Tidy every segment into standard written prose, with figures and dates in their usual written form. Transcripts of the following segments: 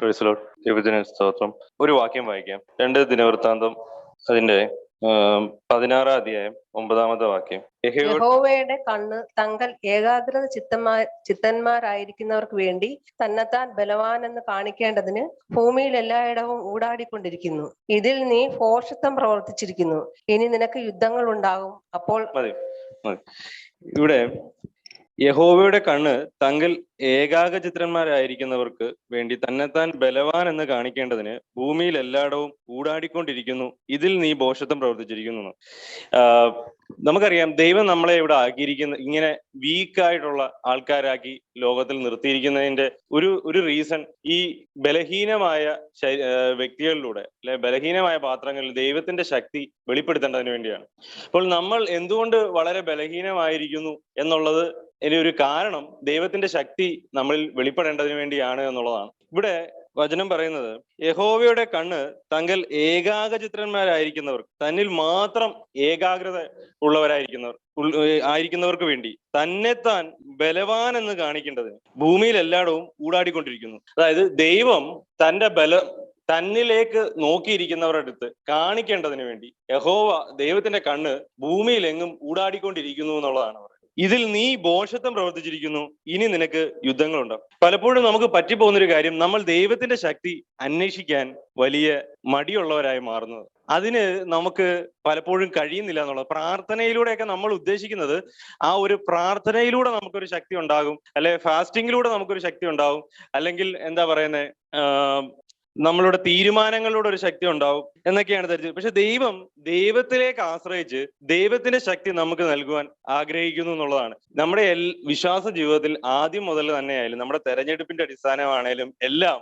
Praise Lord. ദൈവത്തിന് സ്തോത്രം. ഒരു വാക്യം വായിക്കാം. 2 ദിനവൃത്താന്തം അതിന്റെ 16-ാം അധ്യായം 9-ാമത്തെ വാക്യം. യഹോവയുടെ കണ്ണ് തങ്ങൾ ഏകാഗ്രത ചിത്തന്മാരായിരിക്കുന്നവർക്ക് വേണ്ടി തന്നെത്താൻ ബലവാനെന്ന് കാണിക്കേണ്ടതിന് ഭൂമിയിൽ എല്ലായിടവും ഊടാടിക്കൊണ്ടിരിക്കുന്നു. ഇതിൽ നീ ഭോഷത്വം പ്രവർത്തിച്ചിരിക്കുന്നു. ഇനി നിനക്ക് യുദ്ധങ്ങൾ ഉണ്ടാകും. അപ്പോൾ മതി. ഇവിടെ യഹോവയുടെ കണ്ണ് തങ്ങൾ ഏകാഗ്രചിത്തന്മാരായിരിക്കുന്നവർക്ക് വേണ്ടി തന്നെത്താൻ ബലവാൻ എന്ന് കാണിക്കേണ്ടതിന് ഭൂമിയിൽ എല്ലായിടവും ഊടാടിക്കൊണ്ടിരിക്കുന്നു. ഇതിൽ നീ ഭോഷത്വം പ്രവർത്തിച്ചിരിക്കുന്നു. നമുക്കറിയാം, ദൈവം നമ്മളെ ഇവിടെ ആക്കിയിരിക്കുന്ന ഇങ്ങനെ വീക്കായിട്ടുള്ള ആൾക്കാരാക്കി ലോകത്തിൽ നിർത്തിയിരിക്കുന്നതിന്റെ ഒരു റീസൺ ഈ ബലഹീനമായ വ്യക്തികളിലൂടെ അല്ലെ ബലഹീനമായ പാത്രങ്ങളിൽ ദൈവത്തിന്റെ ശക്തി വെളിപ്പെടുത്തേണ്ടതിന് വേണ്ടിയാണ്. അപ്പോൾ നമ്മൾ എന്തുകൊണ്ട് വളരെ ബലഹീനമായിരിക്കുന്നു എന്നുള്ളത് ഒരു കാരണം ദൈവത്തിന്റെ ശക്തി നമ്മളിൽ വെളിപ്പെടേണ്ടതിന് വേണ്ടിയാണ് എന്നുള്ളതാണ്. ഇവിടെ വചനം പറയുന്നത്, യഹോവയുടെ കണ്ണ് തങ്ങൾ ഏകാഗ്രചിത്തന്മാരായിരിക്കുന്നവർ, തന്നിൽ മാത്രം ഏകാഗ്രത ആയിരിക്കുന്നവർക്ക് വേണ്ടി തന്നെത്താൻ ബലവാൻ എന്ന് കാണിക്കേണ്ടതിന് ഭൂമിയിൽ എല്ലായിടവും ഊടാടിക്കൊണ്ടിരിക്കുന്നു. അതായത് ദൈവം തന്നിലേക്ക് നോക്കിയിരിക്കുന്നവരുടെ അടുത്ത് കാണിക്കേണ്ടതിന് വേണ്ടി യഹോവ ദൈവത്തിന്റെ കണ്ണ് ഭൂമിയിൽ എങ്ങും ഊടാടിക്കൊണ്ടിരിക്കുന്നു എന്നുള്ളതാണ് പറയുന്നത്. ഇതിൽ നീ ഭോഷത്വം പ്രവർത്തിച്ചിരിക്കുന്നു, ഇനി നിനക്ക് യുദ്ധങ്ങളുണ്ടാവും. പലപ്പോഴും നമുക്ക് പറ്റിപ്പോകുന്നൊരു കാര്യം, നമ്മൾ ദൈവത്തിന്റെ ശക്തി അന്വേഷിക്കാൻ വലിയ മടിയുള്ളവരായി മാറുന്നത്. അതിന് നമുക്ക് പലപ്പോഴും കഴിയുന്നില്ല എന്നുള്ളത്. പ്രാർത്ഥനയിലൂടെയൊക്കെ നമ്മൾ ഉദ്ദേശിക്കുന്നത് ആ ഒരു പ്രാർത്ഥനയിലൂടെ നമുക്കൊരു ശക്തി ഉണ്ടാകും, അല്ലെ ഫാസ്റ്റിങ്ങിലൂടെ നമുക്കൊരു ശക്തി ഉണ്ടാകും, അല്ലെങ്കിൽ എന്താ പറയുന്നത്, നമ്മളുടെ തീരുമാനങ്ങളിലൂടെ ഒരു ശക്തി ഉണ്ടാവും എന്നൊക്കെയാണ് ധരിച്ചത്. പക്ഷെ ദൈവത്തിലേക്ക് ആശ്രയിച്ച് ദൈവത്തിന്റെ ശക്തി നമുക്ക് നൽകുവാൻ ആഗ്രഹിക്കുന്നു എന്നുള്ളതാണ്. നമ്മുടെ വിശ്വാസ ജീവിതത്തിൽ ആദ്യം മുതൽ തന്നെയായാലും നമ്മുടെ തെരഞ്ഞെടുപ്പിന്റെ അടിസ്ഥാനമാണേലും എല്ലാം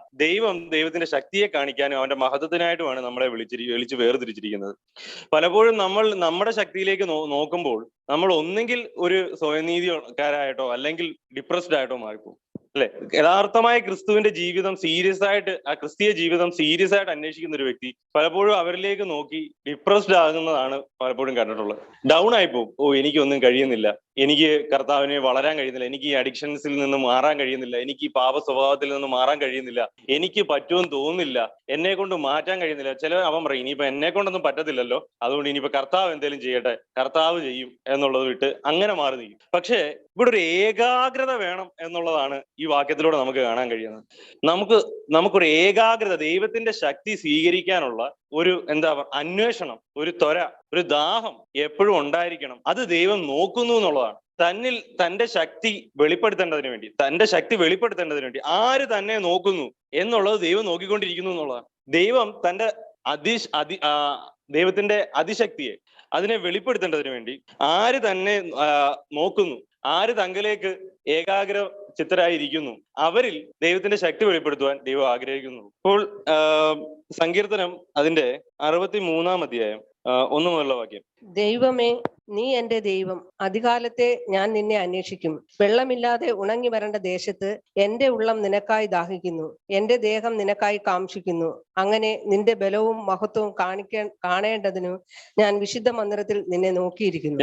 ദൈവത്തിന്റെ ശക്തിയെ കാണിക്കാനും അവന്റെ മഹത്വത്തിനായിട്ടുമാണ് നമ്മളെ വിളിച്ച് വേർതിരിച്ചിരിക്കുന്നത്. പലപ്പോഴും നമ്മൾ നമ്മുടെ ശക്തിയിലേക്ക് നോക്കുമ്പോൾ നമ്മൾ ഒന്നെങ്കിൽ ഒരു സ്വയനീതിക്കാരായിട്ടോ അല്ലെങ്കിൽ ഡിപ്രസ്ഡ് ആയിട്ടോ മാറിപ്പോകും, അല്ലെ? യഥാർത്ഥമായ ക്രിസ്തുവിന്റെ ജീവിതം സീരിയസ് ആയിട്ട്, ആ ക്രിസ്തീയ ജീവിതം സീരിയസ് ആയിട്ട് അന്വേഷിക്കുന്ന ഒരു വ്യക്തി പലപ്പോഴും അവരിലേക്ക് നോക്കി ഡിപ്രസ്ഡ് ആകുന്നതാണ് പലപ്പോഴും കണ്ടിട്ടുള്ളത്. ഡൗൺ ആയി പോകും. എനിക്കൊന്നും കഴിയുന്നില്ല, എനിക്ക് കർത്താവിനെ വളരാൻ കഴിയുന്നില്ല, എനിക്ക് ഈ അഡിക്ഷൻസിൽ നിന്ന് മാറാൻ കഴിയുന്നില്ല, എനിക്ക് ഈ പാപ സ്വഭാവത്തിൽ നിന്ന് മാറാൻ കഴിയുന്നില്ല, എനിക്ക് പറ്റുമെന്ന് തോന്നുന്നില്ല, എന്നെ കൊണ്ട് മാറ്റാൻ കഴിയുന്നില്ല. അവൻ പറയും, ഇനിയിപ്പോ എന്നെ കൊണ്ടൊന്നും പറ്റത്തില്ലല്ലോ, അതുകൊണ്ട് ഇനിയിപ്പോ കർത്താവ് എന്തെങ്കിലും ചെയ്യട്ടെ, കർത്താവ് ചെയ്യും എന്നുള്ളത് വിട്ട് അങ്ങനെ മാറി നിൽക്കും. പക്ഷേ ഇവിടെ ഒരു ഏകാഗ്രത വേണം എന്നുള്ളതാണ് ഈ വാക്യത്തിലൂടെ നമുക്ക് കാണാൻ കഴിയുന്നത്. നമുക്കൊരു ഏകാഗ്രത, ദൈവത്തിന്റെ ശക്തി സ്വീകരിക്കാനുള്ള ഒരു അന്വേഷണം, ഒരു ത്വര, ഒരു ദാഹം എപ്പോഴും ഉണ്ടായിരിക്കണം. അത് ദൈവം നോക്കുന്നു എന്നുള്ളതാണ്. തന്റെ ശക്തി വെളിപ്പെടുത്തേണ്ടതിന് വേണ്ടി ആര് തന്നെ നോക്കുന്നു എന്നുള്ളത് ദൈവം നോക്കിക്കൊണ്ടിരിക്കുന്നു എന്നുള്ളതാണ്. ദൈവം തന്റെ ദൈവത്തിന്റെ അതിശക്തിയെ അതിനെ വെളിപ്പെടുത്തേണ്ടതിന് വേണ്ടി ആര് തന്നെ നോക്കുന്നു, ആര് തങ്കലേക്ക് ഏകാഗ്ര ചിത്തരായിരിക്കുന്നു, അവരിൽ ദൈവത്തിന്റെ ശക്തി വെളിപ്പെടുത്തുവാൻ ദൈവം ആഗ്രഹിക്കുന്നു. ഇപ്പോൾ സങ്കീർത്തനം അതിന്റെ 63-ാം അധ്യായം 1 മുതലുള്ള വാക്യം. ദൈവമേ, നീ എന്റെ ദൈവം, അധികാലത്തെ ഞാൻ നിന്നെ അന്വേഷിക്കും. വെള്ളമില്ലാതെ ഉണങ്ങി വരേണ്ട ദേശത്ത് എന്റെ ഉള്ളം നിനക്കായി ദാഹിക്കുന്നു, എന്റെ ദേഹം നിനക്കായി കാംക്ഷിക്കുന്നു. അങ്ങനെ നിന്റെ ബലവും മഹത്വവും കാണേണ്ടതിനു ഞാൻ വിശുദ്ധ മന്ദിരത്തിൽ നിന്നെ നോക്കിയിരിക്കുന്നു.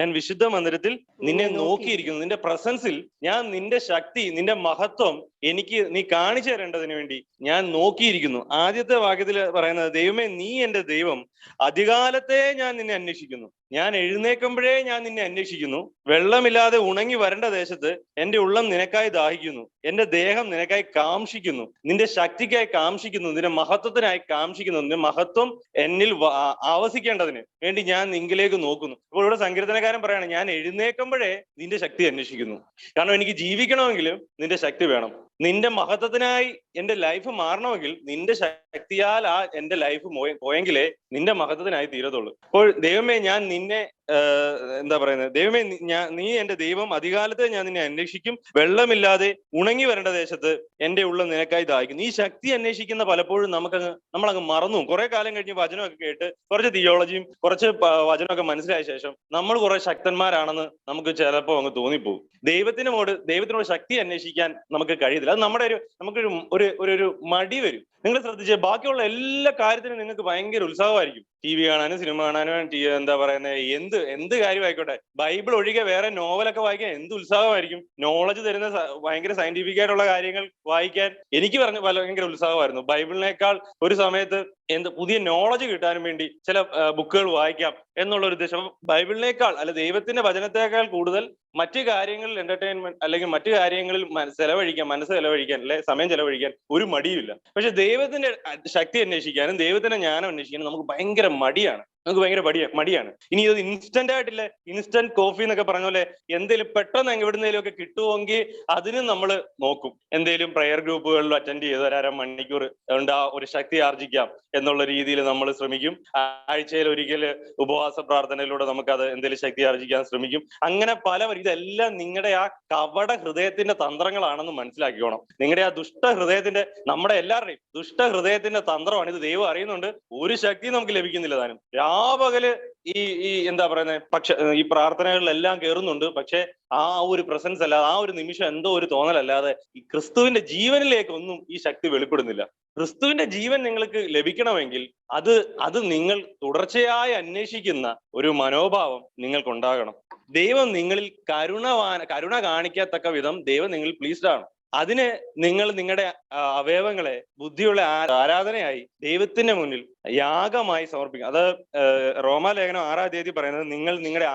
നിന്റെ പ്രസൻസിൽ ഞാൻ നിന്റെ ശക്തി, നിന്റെ മഹത്വം എനിക്ക് നീ കാണിച്ചു തരേണ്ടതിന് വേണ്ടി ഞാൻ നോക്കിയിരിക്കുന്നു. ആദ്യത്തെ വാക്യത്തിൽ പറയുന്നത്, ദൈവമേ നീ എന്റെ ദൈവം, അധികാലത്തെ ഞാൻ നിന്നെ അന്വേഷിക്കുന്നു. ഞാൻ എഴുന്നേൽക്കുമ്പോഴേ ഞാൻ നിന്നെ അന്വേഷിക്കുന്നു. വെള്ളമില്ലാതെ ഉണങ്ങി വരേണ്ട ദേശത്ത് എന്റെ ഉള്ളം നിനക്കായി ദാഹിക്കുന്നു, എന്റെ ദേഹം നിനക്കായി കാംക്ഷിക്കുന്നു, നിന്റെ ശക്തിക്കായി കാംക്ഷിക്കുന്നു, നിന്റെ മഹത്വത്തിനായി കാംക്ഷിക്കുന്നു, നിന്റെ മഹത്വം എന്നിൽ ആവസിക്കേണ്ടതിന് വേണ്ടി ഞാൻ നിങ്കിലേക്ക് നോക്കുന്നു. അപ്പോൾ ഇവിടെ സങ്കീർത്തനക്കാരൻ പറയാണ്, ഞാൻ എഴുന്നേൽക്കുമ്പോഴേ നിന്റെ ശക്തി അന്വേഷിക്കുന്നു. കാരണം എനിക്ക് ജീവിക്കണമെങ്കിലും നിന്റെ ശക്തി വേണം. നിന്റെ മഹത്വത്തിനായി എന്റെ ലൈഫ് മാറണമെങ്കിൽ നിന്റെ ശക്തിയാൽ എന്റെ ലൈഫ് പോയെങ്കിലേ നിന്റെ മഹത്വത്തിനായി തീരത്തുള്ളൂ. അപ്പോൾ ദൈവമേ ഞാൻ നിന്നെ ദൈവമേ നീ എന്റെ ദൈവം, അധികാലത്തെ ഞാൻ നിന്നെ അന്വേഷിക്കും. വെള്ളമില്ലാതെ ഉണങ്ങി വരേണ്ട ദേശത്ത് എന്റെ ഉള്ളം നിനക്കായി ദാഹിക്കുന്നു. ഈ ശക്തി അന്വേഷിക്കുന്ന പലപ്പോഴും നമ്മളങ്ങ് മറന്നു. കുറെ കാലം കഴിഞ്ഞ് വചനമൊക്കെ കേട്ട് കുറച്ച് തിയോളജിയും കുറച്ച് വചനമൊക്കെ മനസ്സിലായ ശേഷം നമ്മൾ കുറെ ശക്തന്മാരാണെന്ന് നമുക്ക് ചിലപ്പോൾ അങ്ങ് തോന്നിപ്പോകും. ദൈവത്തിനോട് ശക്തി അന്വേഷിക്കാൻ നമുക്ക് കഴിയത്തില്ല. അത് നമുക്കൊരു മടി വരും. നിങ്ങൾ ശ്രദ്ധിച്ചേ, ബാക്കിയുള്ള എല്ലാ കാര്യത്തിനും നിങ്ങൾക്ക് ഭയങ്കര ഉത്സാഹമായിരിക്കും. TV കാണാനും സിനിമ കാണാനും എന്താ പറയുന്നത്, എന്ത് കാര്യമായിക്കോട്ടെ, ബൈബിൾ ഒഴികെ വേറെ നോവലൊക്കെ വായിക്കാൻ എന്ത് ഉത്സാഹമായിരിക്കും. നോളജ് തരുന്ന ഭയങ്കര സയന്റിഫിക് ആയിട്ടുള്ള കാര്യങ്ങൾ വായിക്കാൻ എനിക്ക് ഭയങ്കര ഉത്സാഹമായിരുന്നു. ബൈബിളിനേക്കാൾ ഒരു സമയത്ത് പുതിയ നോളജ് കിട്ടാനും വേണ്ടി ചില ബുക്കുകൾ വായിക്കാം എന്നുള്ള ഒരു ഉദ്ദേശം. ബൈബിളിനേക്കാൾ അല്ല, ദൈവത്തിന്റെ വചനത്തെക്കാൾ കൂടുതൽ മറ്റു കാര്യങ്ങളിൽ എന്റർടൈൻമെന്റ് അല്ലെങ്കിൽ മറ്റു കാര്യങ്ങളിൽ മനസ്സ് ചെലവഴിക്കാൻ അല്ലെ സമയം ചെലവഴിക്കാൻ ഒരു മടിയുമില്ല. പക്ഷെ ദൈവത്തിന്റെ ശക്തി അന്വേഷിക്കാനും ദൈവത്തിന്റെ ജ്ഞാനം അന്വേഷിക്കാനും നമുക്ക് ഭയങ്കര മടിയാണ്. മടിയാണ്. ഇനി ഇത് ഇൻസ്റ്റന്റ് ആയിട്ടില്ല, ഇൻസ്റ്റന്റ് കോഫി എന്നൊക്കെ പറഞ്ഞ പോലെ എന്തെങ്കിലും പെട്ടെന്ന് എവിടുന്നേലും ഒക്കെ കിട്ടുമെങ്കിൽ അതിനും നമ്മൾ നോക്കും. എന്തെങ്കിലും പ്രെയർ ഗ്രൂപ്പുകളിൽ അറ്റൻഡ് ചെയ്ത് ഒരു അരമണിക്കൂർ കൊണ്ട് ആ ഒരു ശക്തി ആർജിക്കാം എന്നുള്ള രീതിയിൽ നമ്മൾ ശ്രമിക്കും. ആഴ്ചയിൽ ഒരിക്കൽ ഉപവാസ പ്രാർത്ഥനയിലൂടെ നമുക്ക് അത് എന്തെങ്കിലും ശക്തി ആർജിക്കാൻ ശ്രമിക്കും. അങ്ങനെ ഇതെല്ലാം നിങ്ങളുടെ ആ കപട ഹൃദയത്തിന്റെ തന്ത്രങ്ങളാണെന്ന് മനസ്സിലാക്കിക്കോണം. നിങ്ങളുടെ ആ ഹൃദയത്തിന്റെ, നമ്മുടെ എല്ലാവരുടെയും ഹൃദയത്തിന്റെ തന്ത്രമാണ് ഇത്. ദൈവം അറിയുന്നുണ്ട്. ഒരു ശക്തി നമുക്ക് ലഭിക്കുന്നില്ല താനും. രാപകല് ഈ എന്താ പറയുന്നത്, ഈ പ്രാർത്ഥനകളിലെല്ലാം കയറുന്നുണ്ട്. പക്ഷെ ആ ഒരു പ്രസൻസ് അല്ലാതെ, ആ ഒരു നിമിഷം എന്തോ ഒരു തോന്നലല്ലാതെ ഈ ക്രിസ്തുവിന്റെ ജീവനിലേക്കൊന്നും ഈ ശക്തി വെളിപ്പെടുന്നില്ല. ക്രിസ്തുവിന്റെ ജീവൻ നിങ്ങൾക്ക് ലഭിക്കണമെങ്കിൽ അത് നിങ്ങൾ തുടർച്ചയായി അന്വേഷിക്കുന്ന ഒരു മനോഭാവം നിങ്ങൾക്കുണ്ടാകണം. ദൈവം നിങ്ങളിൽ കരുണ കാണിക്കത്തക്ക വിധം ദൈവം നിങ്ങളിൽ പ്ലീസ്ഡ് ആണ്. അതിന് നിങ്ങൾ നിങ്ങളുടെ അവയവങ്ങളെ ബുദ്ധിയുള്ള ആരാധനയായി ദൈവത്തിന്റെ മുന്നിൽ യാഗമായി സമർപ്പിക്കുക. അത് റോമാലേഖനം 6 പറയുന്നത്, നിങ്ങൾ നിങ്ങളുടെ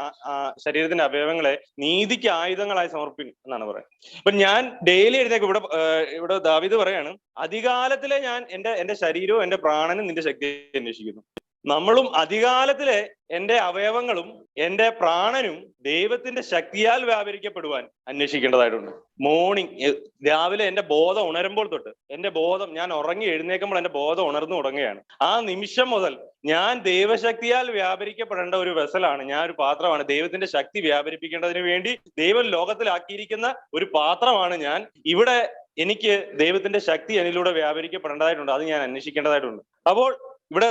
ശരീരത്തിന്റെ അവയവങ്ങളെ നീതിക്ക് ആയുധങ്ങളായി സമർപ്പിക്കും എന്നാണ് പറയുന്നത്. അപ്പൊ ഞാൻ ഡെയിലി എഴുന്നേക്കും. ഇവിടെ ദാവീദ് പറയാണ്, അധികാലത്തിലെ ഞാൻ എന്റെ ശരീരവും എന്റെ പ്രാണനും നിന്റെ ശക്തി അന്വേഷിക്കുന്നു. നമ്മളും അധികാലത്തിലെ എന്റെ അവയവങ്ങളും എന്റെ പ്രാണനും ദൈവത്തിന്റെ ശക്തിയാൽ വ്യാപരിക്കപ്പെടുവാൻ അന്വേഷിക്കേണ്ടതായിട്ടുണ്ട്. മോർണിംഗ് രാവിലെ എന്റെ ബോധം ഉണരുമ്പോൾ തൊട്ട്, ഞാൻ ഉറങ്ങി എഴുന്നേക്കുമ്പോൾ എന്റെ ബോധം ഉണർന്നു തുടങ്ങുകയാണ്. ആ നിമിഷം മുതൽ ഞാൻ ദൈവശക്തിയാൽ വ്യാപരിക്കപ്പെടേണ്ട ഒരു വെസലാണ്, ഞാൻ ഒരു പാത്രമാണ്. ദൈവത്തിന്റെ ശക്തി വ്യാപരിപ്പിക്കേണ്ടതിന് വേണ്ടി ദൈവം ലോകത്തിലാക്കിയിരിക്കുന്ന ഒരു പാത്രമാണ് ഞാൻ. ഇവിടെ എനിക്ക് ദൈവത്തിന്റെ ശക്തി എന്നിലൂടെ വ്യാപരിക്കപ്പെടേണ്ടതായിട്ടുണ്ട്. അത് ഞാൻ അന്വേഷിക്കേണ്ടതായിട്ടുണ്ട്. അപ്പോൾ ഇവിടെ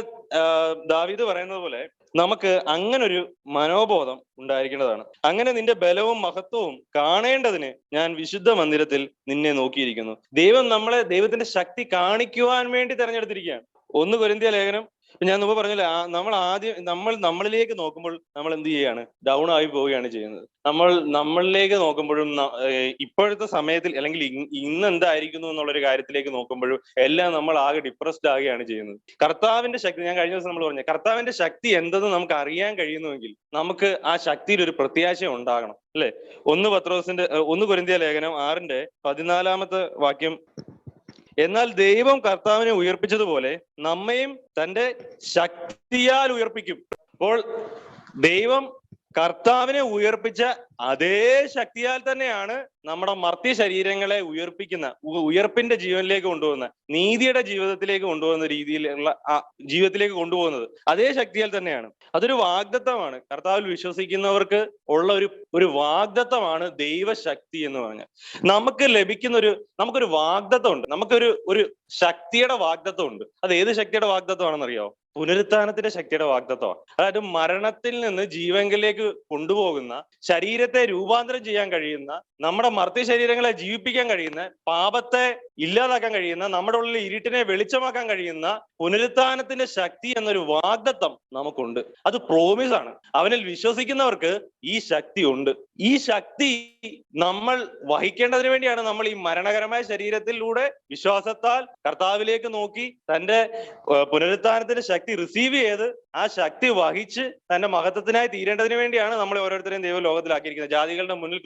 ദാവീദ് പറയുന്നത് പോലെ നമുക്ക് അങ്ങനൊരു മനോബോധം ഉണ്ടായിരിക്കേണ്ടതാണ്. അങ്ങനെ നിന്റെ ബലവും മഹത്വവും കാണേണ്ടതിന് ഞാൻ വിശുദ്ധ മന്ദിരത്തിൽ നിന്നെ നോക്കിയിരിക്കുന്നു. ദൈവത്തിന്റെ ശക്തി കാണിക്കുവാൻ വേണ്ടി തെരഞ്ഞെടുത്തിരിക്കുകയാണ്. 1 കൊരിന്ത്യ ലേഖനം, ഞാൻ മുമ്പ് പറഞ്ഞില്ല, നമ്മളിലേക്ക് നോക്കുമ്പോൾ നമ്മൾ എന്ത് ചെയ്യാണ്? ഡൗൺ ആയി പോവുകയാണ് ചെയ്യുന്നത്. നമ്മളിലേക്ക് നോക്കുമ്പോഴും ഇപ്പോഴത്തെ സമയത്തിൽ അല്ലെങ്കിൽ ഇന്ന് എന്തായിരിക്കുന്നു എന്നുള്ളൊരു കാര്യത്തിലേക്ക് നോക്കുമ്പോഴും എല്ലാം നമ്മൾ ആകെ ഡിപ്രസ്ഡ് ആകുകയാണ് ചെയ്യുന്നത്. കർത്താവിന്റെ ശക്തി, ഞാൻ കഴിഞ്ഞ ദിവസം നമ്മൾ പറഞ്ഞു, കർത്താവിന്റെ ശക്തി എന്തെന്ന് നമുക്ക് അറിയാൻ കഴിയുന്നുവെങ്കിൽ നമുക്ക് ആ ശക്തിയിൽ ഒരു പ്രത്യാശ ഉണ്ടാകണം, അല്ലെ? 1 കൊരിന്ത്യ ലേഖനം 6:14 വാക്യം, എന്നാൽ ദൈവം കർത്താവിനെ ഉയർപ്പിച്ചതുപോലെ നമ്മയും തന്റെ ശക്തിയാൽ ഉയർപ്പിക്കും. അപ്പോൾ ദൈവം കർത്താവിനെ ഉയർപ്പിച്ച അതേ ശക്തിയാൽ തന്നെയാണ് നമ്മുടെ മർത്യ ശരീരങ്ങളെ ഉയർപ്പിന്റെ ജീവനിലേക്ക് കൊണ്ടുപോകുന്ന, നീതിയുടെ ജീവിതത്തിലേക്ക് കൊണ്ടുപോകുന്ന രീതിയിലുള്ള ജീവിതത്തിലേക്ക് കൊണ്ടുപോകുന്നത് അതേ ശക്തിയാൽ തന്നെയാണ്. അതൊരു വാഗ്ദത്തമാണ്. കർത്താവിൽ വിശ്വസിക്കുന്നവർക്ക് ഉള്ള ഒരു വാഗ്ദത്തമാണ് ദൈവശക്തി എന്ന് പറഞ്ഞാൽ. നമുക്കൊരു വാഗ്ദത്തം ഉണ്ട്. ഒരു ശക്തിയുടെ വാഗ്ദത്തം ഉണ്ട്. അത് ഏത് ശക്തിയുടെ വാഗ്ദത്തമാണെന്നറിയോ? പുനരുത്ഥാനത്തിന്റെ ശക്തിയുടെ വാഗ്ദത്തമാണ്. അതായത് മരണത്തിൽ നിന്ന് ജീവങ്കിലേക്ക് കൊണ്ടുപോകുന്ന, ശരീരത്തെ രൂപാന്തരം ചെയ്യാൻ കഴിയുന്ന, നമ്മുടെ മർത്യ ശരീരങ്ങളെ ജീവിപ്പിക്കാൻ കഴിയുന്ന, പാപത്തെ ഇല്ലാതാക്കാൻ കഴിയുന്ന, നമ്മുടെ ഉള്ളിൽ ഇരുട്ടിനെ വെളിച്ചമാക്കാൻ കഴിയുന്ന പുനരുത്ഥാനത്തിന്റെ ശക്തി എന്നൊരു വാഗ്ദത്തം നമുക്കുണ്ട്. അത് പ്രോമിസ് ആണ്. അവനിൽ വിശ്വസിക്കുന്നവർക്ക് ഈ ശക്തി ഉണ്ട്. ഈ ശക്തി നമ്മൾ വഹിക്കേണ്ടതിന് വേണ്ടിയാണ് നമ്മൾ ഈ മരണകരമായ ശരീരത്തിലൂടെ വിശ്വാസത്താൽ കർത്താവിലേക്ക് നോക്കി തന്റെ പുനരുത്ഥാനത്തിന്റെ ശക്തി റിസീവ് ചെയ്ത് ആ ശക്തി വഹിച്ച് തന്റെ മഹത്വത്തിനായി തീരേണ്ടതിന് വേണ്ടിയാണ് നമ്മളെ ഓരോരുത്തരെയും ദൈവം ലോകത്തിലാക്കിയിരിക്കുന്നത്. ജാതികളുടെ മുന്നിൽ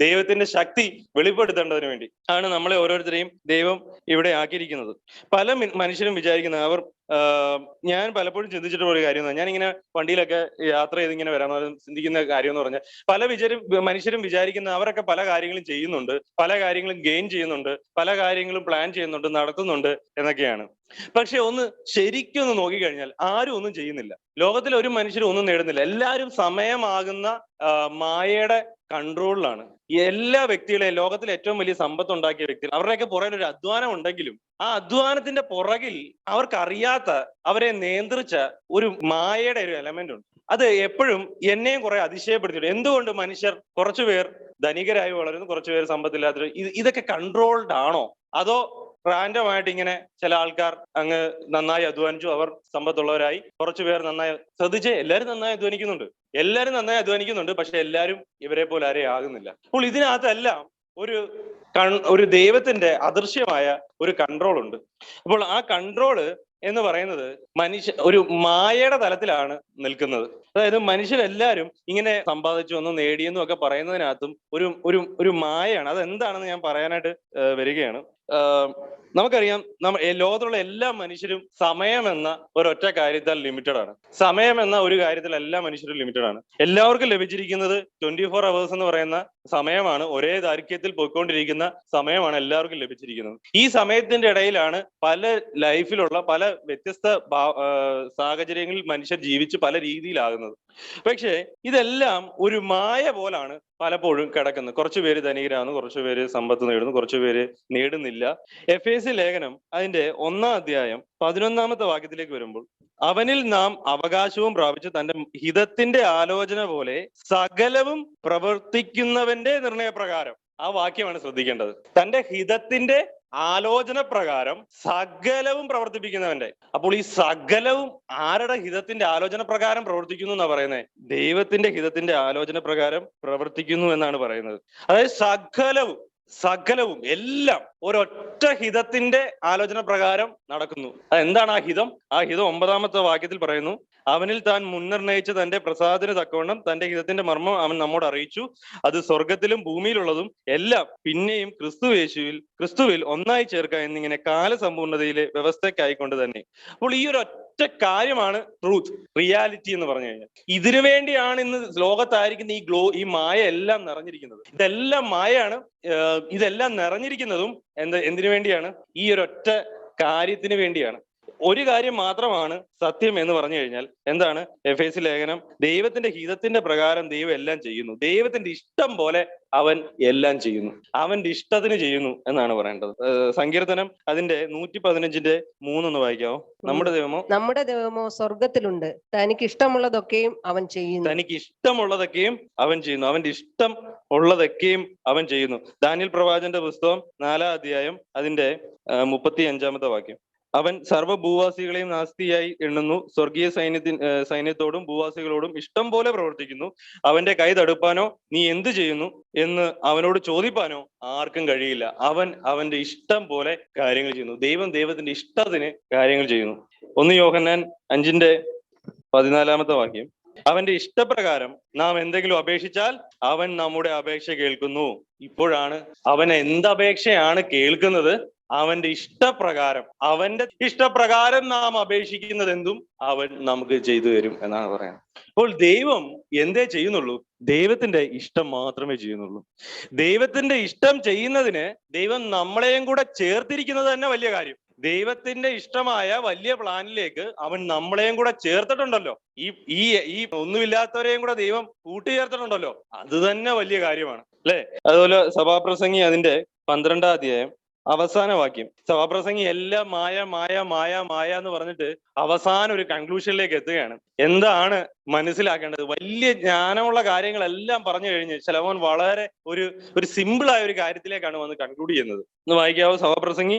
ദൈവത്തിന്റെ ശക്തി വെളിപ്പെടുത്തേണ്ടതിന് വേണ്ടി ആണ് നമ്മളെ ഓരോരുത്തരെയും ദൈവം ഇവിടെ ആക്കിയിരിക്കുന്നത്. പല മനുഷ്യരും വിചാരിക്കുന്നത്, ഞാൻ പലപ്പോഴും ചിന്തിച്ചിട്ടുള്ള ഒരു കാര്യം, ഞാനിങ്ങനെ വണ്ടിയിലൊക്കെ യാത്ര ചെയ്ത് ഇങ്ങനെ വരാൻ ചിന്തിക്കുന്ന കാര്യം എന്ന് പറഞ്ഞാൽ, മനുഷ്യരും വിചാരിക്കുന്ന അവരൊക്കെ പല കാര്യങ്ങളും ചെയ്യുന്നുണ്ട്, പല കാര്യങ്ങളും ഗെയിൻ ചെയ്യുന്നുണ്ട്, പല കാര്യങ്ങളും പ്ലാൻ ചെയ്യുന്നുണ്ട്, നടത്തുന്നുണ്ട് എന്നൊക്കെയാണ്. പക്ഷെ ശരിക്കും നോക്കിക്കഴിഞ്ഞാൽ ആരും ഒന്നും ചെയ്യുന്നില്ല. ലോകത്തിൽ ഒരു മനുഷ്യരും ഒന്നും നേടുന്നില്ല. എല്ലാവരും സമയമാകുന്ന മായയുടെ കൺട്രോളിലാണ്. എല്ലാ വ്യക്തികളെയും, ലോകത്തിൽ ഏറ്റവും വലിയ സമ്പത്ത് ഉണ്ടാക്കിയ വ്യക്തികൾ, അവരുടെയൊക്കെ പുറകിൽ ഒരു അധ്വാനം ഉണ്ടെങ്കിലും ആ അധ്വാനത്തിന്റെ പുറകിൽ അവർക്കറിയാത്ത, അവരെ നിയന്ത്രിച്ച ഒരു മായയുടെ ഒരു എലമെന്റ് ഉണ്ട്. അത് എപ്പോഴും എന്നെയും കുറെ അതിശയപ്പെടുത്തിയിട്ടുണ്ട്. എന്തുകൊണ്ട് മനുഷ്യർ, കുറച്ചുപേർ ധനികരായി വളരുന്നു, കുറച്ചുപേർ സമ്പത്തില്ലാത്ത, ഇതൊക്കെ കൺട്രോൾഡ് ആണോ? അതോ റാൻഡമായിട്ട് ഇങ്ങനെ ചില ആൾക്കാർ അങ്ങ് നന്നായി അധ്വാനിച്ചു, അവർ സമ്പത്തുള്ളവരായി. കുറച്ചു പേർ നന്നായി, ശ്രദ്ധിച്ച്, എല്ലാവരും നന്നായി അധ്വാനിക്കുന്നുണ്ട്, പക്ഷെ എല്ലാവരും ഇവരെ പോലെ ആരെയും ആകുന്നില്ല. അപ്പോൾ ഇതിനകത്തെല്ലാം ഒരു ദൈവത്തിന്റെ അദൃശ്യമായ ഒരു കൺട്രോൾ ഉണ്ട്. അപ്പോൾ ആ കൺട്രോള് എന്ന് പറയുന്നത് ഒരു മായയുടെ തലത്തിലാണ് നിൽക്കുന്നത്. അതായത് മനുഷ്യരെല്ലാവരും ഇങ്ങനെ സമ്പാദിച്ചു എന്നും നേടിയെന്നും ഒക്കെ പറയുന്നതിനകത്തും ഒരു മായയാണ്. അതെന്താണെന്ന് ഞാൻ പറയാനായിട്ട് വരികയാണ്. നമുക്കറിയാം, ലോകത്തുള്ള എല്ലാ മനുഷ്യരും സമയം എന്ന ഒരൊറ്റ കാര്യത്താൽ ലിമിറ്റഡ് ആണ്. സമയം എന്ന ഒരു കാര്യത്തിൽ എല്ലാ മനുഷ്യരും ലിമിറ്റഡ് ആണ്. എല്ലാവർക്കും ലഭിച്ചിരിക്കുന്നത് 24 hours എന്ന് പറയുന്ന സമയമാണ്. ഒരേ ദൈർഘ്യത്തിൽ പോയിക്കൊണ്ടിരിക്കുന്ന സമയമാണ് എല്ലാവർക്കും ലഭിച്ചിരിക്കുന്നത്. ഈ സമയത്തിന്റെ ഇടയിലാണ് പല ലൈഫിലുള്ള പല വ്യത്യസ്ത സാഹചര്യങ്ങളിൽ മനുഷ്യർ ജീവിച്ച് പല രീതിയിലാകുന്നത്. പക്ഷേ ഇതെല്ലാം ഒരു മായ പോലാണ് പലപ്പോഴും കിടക്കുന്നത്. കുറച്ചുപേര് ധനികരാകുന്നു, കുറച്ചുപേര് സമ്പത്ത് നേടുന്നു, കുറച്ചുപേര് നേടുന്നില്ല. എഫേസ്യ ലേഖനം അതിന്റെ 1-ാം അധ്യായം 11-ാമത്തെ വാക്യത്തിലേക്ക് വരുമ്പോൾ, അവനിൽ നാം അവകാശവും പ്രാപിച്ച് തന്റെ ഹിതത്തിന്റെ ആലോചന പോലെ സകലവും പ്രവർത്തിക്കുന്നവന്റെ നിർണയപ്രകാരം. ആ വാക്യമാണ് ശ്രദ്ധിക്കേണ്ടത്. തന്റെ ഹിതത്തിന്റെ ആലോചന പ്രകാരം സകലവും പ്രവർത്തിപ്പിക്കുന്നവന്റെ. അപ്പോൾ ഈ സകലവും ആരുടെ ഹിതത്തിന്റെ ആലോചന പ്രകാരം പ്രവർത്തിക്കുന്നു എന്നാ പറയുന്നത്? ദൈവത്തിന്റെ ഹിതത്തിന്റെ ആലോചന പ്രകാരം പ്രവർത്തിക്കുന്നു എന്നാണ് പറയുന്നത്. അതായത് സകലവും എല്ലാം ഒരൊറ്റ ഹിതത്തിന്റെ ആലോചന പ്രകാരം നടക്കുന്നു. അതെന്താണ് ആ ഹിതം? ആ ഹിതം 9-ാമത്തെ വാക്യത്തിൽ പറയുന്നു, അവനിൽ താൻ മുൻനിർണയിച്ച തന്റെ പ്രസാദത്തിന് തക്കവണ്ണം തന്റെ ഹിതത്തിന്റെ മർമ്മം അവൻ നമ്മോട് അറിയിച്ചു. അത് സ്വർഗത്തിലും ഭൂമിയിലുള്ളതും എല്ലാം പിന്നെയും ക്രിസ്തുവിൽ ഒന്നായി ചേർക്കുക എന്നിങ്ങനെ കാലസമ്പൂർണതയിലെ വ്യവസ്ഥയ്ക്കായിക്കൊണ്ട് തന്നെ. അപ്പോൾ ഈ ഒരു ഒറ്റ കാര്യമാണ് ട്രൂത്ത്, റിയാലിറ്റി എന്ന് പറഞ്ഞു കഴിഞ്ഞാൽ. ഇതിനു വേണ്ടിയാണ് ഇന്ന് ലോകത്തായിരിക്കുന്ന ഈ മായ എല്ലാം നിറഞ്ഞിരിക്കുന്നത്. ഇതെല്ലാം മായയാണ്. ഇതെല്ലാം നിറഞ്ഞിരിക്കുന്നതും എന്തിനു വേണ്ടിയാണ്? ഈ ഒരൊറ്റ കാര്യത്തിന് വേണ്ടിയാണ്. ഒരു കാര്യം മാത്രമാണ് സത്യം എന്ന് പറഞ്ഞു കഴിഞ്ഞാൽ എന്താണ്? എഫേസ്യ ലേഖനം, ദൈവത്തിന്റെ ഹിതത്തിന്റെ പ്രകാരം ദൈവം എല്ലാം ചെയ്യുന്നു. ദൈവത്തിന്റെ ഇഷ്ടം പോലെ അവൻ എല്ലാം ചെയ്യുന്നു, അവന്റെ ഇഷ്ടത്തിന് ചെയ്യുന്നു എന്നാണ് പറയേണ്ടത്. സങ്കീർത്തനം അതിന്റെ 115:3 ഒന്ന് വായിക്കാവോ? നമ്മുടെ ദൈവമോ സ്വർഗത്തിലുണ്ട്, തനിക്ക് ഇഷ്ടമുള്ളതൊക്കെയും അവൻ ചെയ്യുന്നു. അവന്റെ ഇഷ്ടം ഉള്ളതൊക്കെയും അവൻ ചെയ്യുന്നു. ദാനിയേൽ പ്രവാചകന്റെ പുസ്തകം 4-ാം അധ്യായം അതിന്റെ 35-ാമത്തെ വാക്യം, അവൻ സർവ്വഭൂവാസികളെയും നാസ്തിയായി എണ്ണുന്നു, സ്വർഗീയ സൈന്യത്തോടും ഭൂവാസികളോടും ഇഷ്ടം പോലെ പ്രവർത്തിക്കുന്നു. അവന്റെ കൈ തടുപ്പാനോ നീ എന്ത് ചെയ്യുന്നു എന്ന് അവനോട് ചോദിപ്പാനോ ആർക്കും കഴിയില്ല. അവന്റെ ഇഷ്ടം പോലെ കാര്യങ്ങൾ ചെയ്യുന്നു. ദൈവത്തിന്റെ ഇഷ്ടത്തിന് കാര്യങ്ങൾ ചെയ്യുന്നു. 1 യോഹന്നാൻ 5:14 വാക്യം, അവന്റെ ഇഷ്ടപ്രകാരം നാം എന്തെങ്കിലും അപേക്ഷിച്ചാൽ അവൻ നമ്മുടെ അപേക്ഷ കേൾക്കുന്നു. ഇപ്പോഴാണ് അവൻ എന്തപേക്ഷയാണ് കേൾക്കുന്നത്? അവന്റെ ഇഷ്ടപ്രകാരം നാം അപേക്ഷിക്കുന്നത് എന്തും അവൻ നമുക്ക് ചെയ്തു തരും എന്നാണ് പറയുന്നത്. അപ്പോൾ ദൈവം എന്തേ ചെയ്യുന്നുള്ളൂ? ദൈവത്തിന്റെ ഇഷ്ടം മാത്രമേ ചെയ്യുന്നുള്ളൂ. ദൈവത്തിന്റെ ഇഷ്ടം ചെയ്യുന്നതിന് ദൈവം നമ്മളെയും കൂടെ ചേർത്തിരിക്കുന്നത് തന്നെ വലിയ കാര്യം. ദൈവത്തിന്റെ ഇഷ്ടമായ വലിയ പ്ലാനിലേക്ക് അവൻ നമ്മളെയും കൂടെ ചേർത്തിട്ടുണ്ടല്ലോ. ഈ ഒന്നുമില്ലാത്തവരെയും കൂടെ ദൈവം കൂട്ടിച്ചേർത്തിട്ടുണ്ടല്ലോ. അത് തന്നെ വലിയ കാര്യമാണ്, അല്ലെ? അതുപോലെ സഭാപ്രസംഗി അതിന്റെ 12-ാം അധ്യായം അവസാന വാക്യം, സഭാപ്രസംഗി എല്ലാം മായ മായ മായ മായ എന്ന് പറഞ്ഞിട്ട് അവസാനം ഒരു കൺക്ലൂഷനിലേക്ക് എത്തുകയാണ്. എന്താണ് മനസ്സിലാക്കേണ്ടത്? വലിയ ജ്ഞാനമുള്ള കാര്യങ്ങളെല്ലാം പറഞ്ഞു കഴിഞ്ഞ് ശലോമോൻ വളരെ ഒരു സിമ്പിൾ ആയ ഒരു കാര്യത്തിലേക്കാണ് വന്ന് കൺക്ലൂഡ് ചെയ്യുന്നത്. ഒന്ന് വായിക്കാവോ? സഭാപ്രസംഗി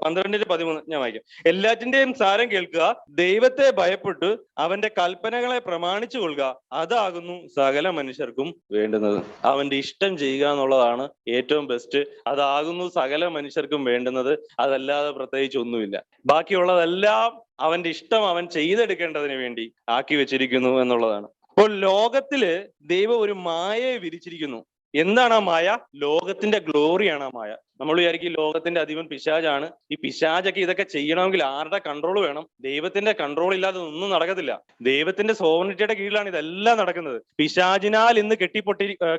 12:13 ഞാൻ വായിക്കാം. എല്ലാറ്റിന്റെയും സാരം കേൾക്കുക, ദൈവത്തെ ഭയപ്പെട്ട് അവന്റെ കൽപ്പനകളെ പ്രമാണിച്ചു കൊള്ളുക, അതാകുന്നു സകല മനുഷ്യർക്കും വേണ്ടുന്നത്. അവന്റെ ഇഷ്ടം ചെയ്യുക എന്നുള്ളതാണ് ഏറ്റവും ബെസ്റ്റ്. അതാകുന്നു സകല മനുഷ്യർക്കും വേണ്ടുന്നത്. അതല്ലാതെ പ്രത്യേകിച്ച് ഒന്നുമില്ല. ബാക്കിയുള്ളതെല്ലാം അവന്റെ ഇഷ്ടം അവൻ ചെയ്തെടുക്കേണ്ടതിന് വേണ്ടി ആക്കി വെച്ചിരിക്കുന്നു എന്നുള്ളതാണ്. അപ്പോൾ ലോകത്തില് ദൈവം ഒരു മായയെ വിരിച്ചിരിക്കുന്നു. എന്താണ് ആ മായ? ലോകത്തിന്റെ ഗ്ലോറിയാണ് ആ മായ. നമ്മൾ വിചാരിക്കും ലോകത്തിന്റെ അധിപൻ പിശാചാണ്. ഈ പിശാചൊക്കെ ഇതൊക്കെ ചെയ്യണമെങ്കിൽ ആരുടെ കൺട്രോൾ വേണം? ദൈവത്തിന്റെ കൺട്രോൾ ഇല്ലാതെ ഒന്നും നടക്കത്തില്ല. ദൈവത്തിന്റെ സോവറിറ്റിയുടെ കീഴിലാണ് ഇതെല്ലാം നടക്കുന്നത്. പിശാചിനാൽ ഇന്ന്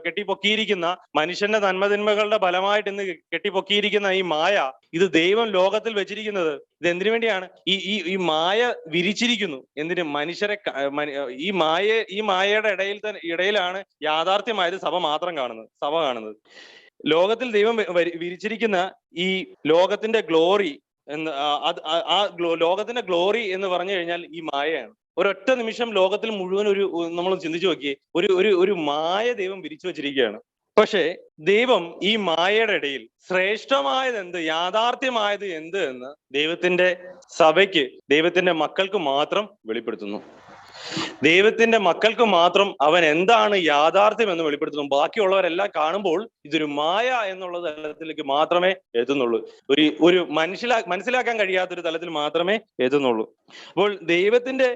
കെട്ടിപ്പൊക്കിയിരിക്കുന്ന മനുഷ്യന്റെ നന്മതിന്മകളുടെ ഫലമായിട്ട് ഇന്ന് കെട്ടിപ്പൊക്കിയിരിക്കുന്ന ഈ മായ, ഇത് ദൈവം ലോകത്തിൽ വെച്ചിരിക്കുന്നത് ഇത് എന്തിനു വേണ്ടിയാണ്? ഈ മായ വിരിച്ചിരിക്കുന്നു. എന്തിന്? മനുഷ്യരെ ഈ മായയുടെ ഇടയിലാണ് യാഥാർത്ഥ്യമായത് സഭ മാത്രം കാണുന്നത്. ലോകത്തിൽ ദൈവം വിരിച്ചിരിക്കുന്ന ഈ ലോകത്തിന്റെ ഗ്ലോറി ലോകത്തിന്റെ ഗ്ലോറി എന്ന് പറഞ്ഞു കഴിഞ്ഞാൽ ഈ മായയാണ്. ഒരൊറ്റ നിമിഷം ലോകത്തിൽ മുഴുവൻ നമ്മൾ ചിന്തിച്ചു നോക്കിയേ, ഒരു മായ ദൈവം വിരിച്ചു വെച്ചിരിക്കുകയാണ്. പക്ഷേ ദൈവം ഈ മായയുടെ ഇടയിൽ ശ്രേഷ്ഠമായത് എന്ത്, യാഥാർത്ഥ്യമായത് എന്ത് എന്ന് ദൈവത്തിന്റെ സഭയ്ക്ക്, ദൈവത്തിന്റെ മക്കൾക്ക് മാത്രം വെളിപ്പെടുത്തുന്നു. ദൈവത്തിന്റെ മക്കൾക്ക് മാത്രം അവൻ എന്താണ് യാഥാർത്ഥ്യം എന്ന് വെളിപ്പെടുത്തുന്നു. ബാക്കിയുള്ളവരെല്ലാം കാണുമ്പോൾ ഇതൊരു മായ എന്നുള്ള തലത്തിലേക്ക് മാത്രമേ എത്തുന്നുള്ളൂ. ഒരു മനസ്സിലാക്കാൻ കഴിയാത്തൊരു തലത്തിൽ മാത്രമേ എത്തുന്നുള്ളൂ. അപ്പോൾ ദൈവത്തിന്റെ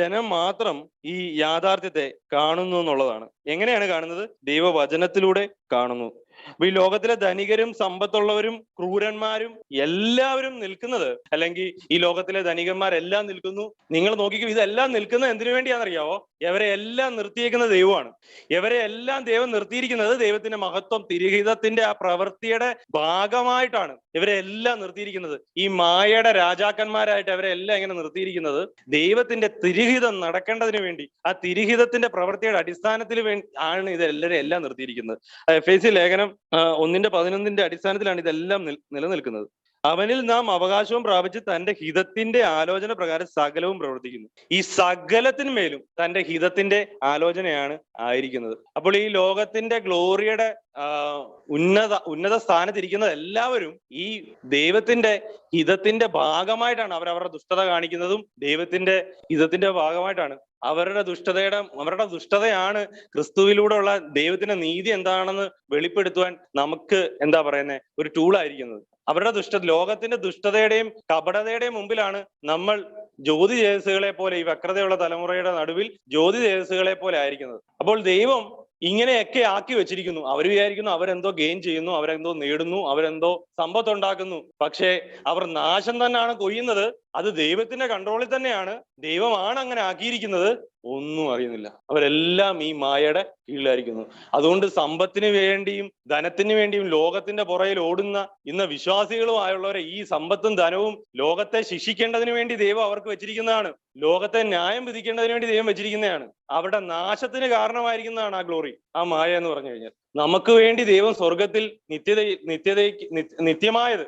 ജനം മാത്രം ഈ യാഥാർത്ഥ്യത്തെ കാണുന്നു എന്നുള്ളതാണ്. എങ്ങനെയാണ് കാണുന്നത്? ദൈവവചനത്തിലൂടെ കാണുന്നു. അപ്പൊ ഈ ലോകത്തിലെ ധനികരും സമ്പത്തുള്ളവരും ക്രൂരന്മാരും എല്ലാവരും നിൽക്കുന്നത്, അല്ലെങ്കിൽ ഈ ലോകത്തിലെ ധനികന്മാരെല്ലാം നിൽക്കുന്നു. നിങ്ങൾ നോക്കിക്കോ, ഇതെല്ലാം നിൽക്കുന്നത് എന്തിനു വേണ്ടിയാണെന്നറിയാവോ? ഇവരെ എല്ലാം നിർത്തിയേക്കുന്ന ദൈവമാണ്. ഇവരെ എല്ലാം ദൈവം നിർത്തിയിരിക്കുന്നത് ദൈവത്തിന്റെ മഹത്വം, തിരുഹിതത്തിന്റെ ആ പ്രവൃത്തിയുടെ ഭാഗമായിട്ടാണ് ഇവരെ എല്ലാം നിർത്തിയിരിക്കുന്നത്. ഈ മായയുടെ രാജാക്കന്മാരായിട്ട് അവരെ എല്ലാം ഇങ്ങനെ നിർത്തിയിരിക്കുന്നത് ദൈവത്തിന്റെ തിരുഹിതം നടക്കേണ്ടതിന് വേണ്ടി, ആ തിരുഹിതത്തിന്റെ പ്രവൃത്തിയുടെ അടിസ്ഥാനത്തിൽ ആണ് ഇതെല്ലാവരും എല്ലാം നിർത്തിയിരിക്കുന്നത്. എഫേസ്യ ലേഖനം 1:11 അടിസ്ഥാനത്തിലാണ് ഇതെല്ലാം നിലനിൽക്കുന്നത്. അവനിൽ നാം അവകാശവും പ്രാപിച്ച് തന്റെ ഹിതത്തിന്റെ ആലോചന പ്രകാരം സകലവും പ്രവർത്തിക്കുന്നു. ഈ സകലത്തിന്മേലും തന്റെ ഹിതത്തിന്റെ ആലോചനയാണ് ആയിരിക്കുന്നത്. അപ്പോൾ ഈ ലോകത്തിന്റെ ഗ്ലോറിയുടെ ഉന്നത സ്ഥാനത്തിരിക്കുന്ന എല്ലാവരും ഈ ദൈവത്തിന്റെ ഹിതത്തിന്റെ ഭാഗമായിട്ടാണ് അവരവരുടെ ദുഷ്ടത കാണിക്കുന്നതും ദൈവത്തിന്റെ ഹിതത്തിന്റെ ഭാഗമായിട്ടാണ്. അവരുടെ ദുഷ്ടതയാണ് ക്രിസ്തുവിലൂടെയുള്ള ദൈവത്തിന്റെ നീതി എന്താണെന്ന് വെളിപ്പെടുത്തുവാൻ നമുക്ക് എന്താ പറയുന്നത്, ഒരു ടൂളായിരിക്കുന്നത്. അവരുടെ ലോകത്തിന്റെ ദുഷ്ടതയുടെയും കപടതയുടെയും മുമ്പിലാണ് നമ്മൾ ജ്യോതി തേജസ്സുകളെ പോലെ, ഈ വക്രതയുള്ള തലമുറയുടെ നടുവിൽ ജ്യോതി തേജസ്സുകളെ പോലെ ആയിരിക്കുന്നത്. അപ്പോൾ ദൈവം ഇങ്ങനെയൊക്കെ ആക്കി വെച്ചിരിക്കുന്നു. അവർ വിചാരിക്കുന്നു അവരെന്തോ ഗെയിൻ ചെയ്യുന്നു, അവരെന്തോ നേടുന്നു, അവരെന്തോ സമ്പത്തുണ്ടാക്കുന്നു. പക്ഷേ അവർ നാശം തന്നെയാണ് കൊയ്യുന്നത്. അത് ദൈവത്തിന്റെ കൺട്രോളിൽ തന്നെയാണ്. ദൈവമാണ് അങ്ങനെ ആക്കിയിരിക്കുന്നത്. ഒന്നും അറിയുന്നില്ല. അവരെല്ലാം ഈ മായയുടെ കീഴിലായിരിക്കുന്നു. അതുകൊണ്ട് സമ്പത്തിന് വേണ്ടിയും ധനത്തിന് വേണ്ടിയും ലോകത്തിന്റെ പുറയിൽ ഓടുന്ന ഇന്ന് വിശ്വാസികളുമായുള്ളവരെ ഈ സമ്പത്തും ധനവും ലോകത്തെ ശിക്ഷിക്കേണ്ടതിന് വേണ്ടി ദൈവം അവർക്ക് വെച്ചിരിക്കുന്നതാണ്. ലോകത്തെ ന്യായം വിധിക്കേണ്ടതിന് വേണ്ടി ദൈവം വെച്ചിരിക്കുന്നതാണ്. അവരുടെ നാശത്തിന് കാരണമായിരിക്കുന്നതാണ് ആ ഗ്ലോറി, ആ മായ എന്ന് പറഞ്ഞു കഴിഞ്ഞാൽ. നമുക്ക് വേണ്ടി ദൈവം സ്വർഗത്തിൽ നിത്യമായത്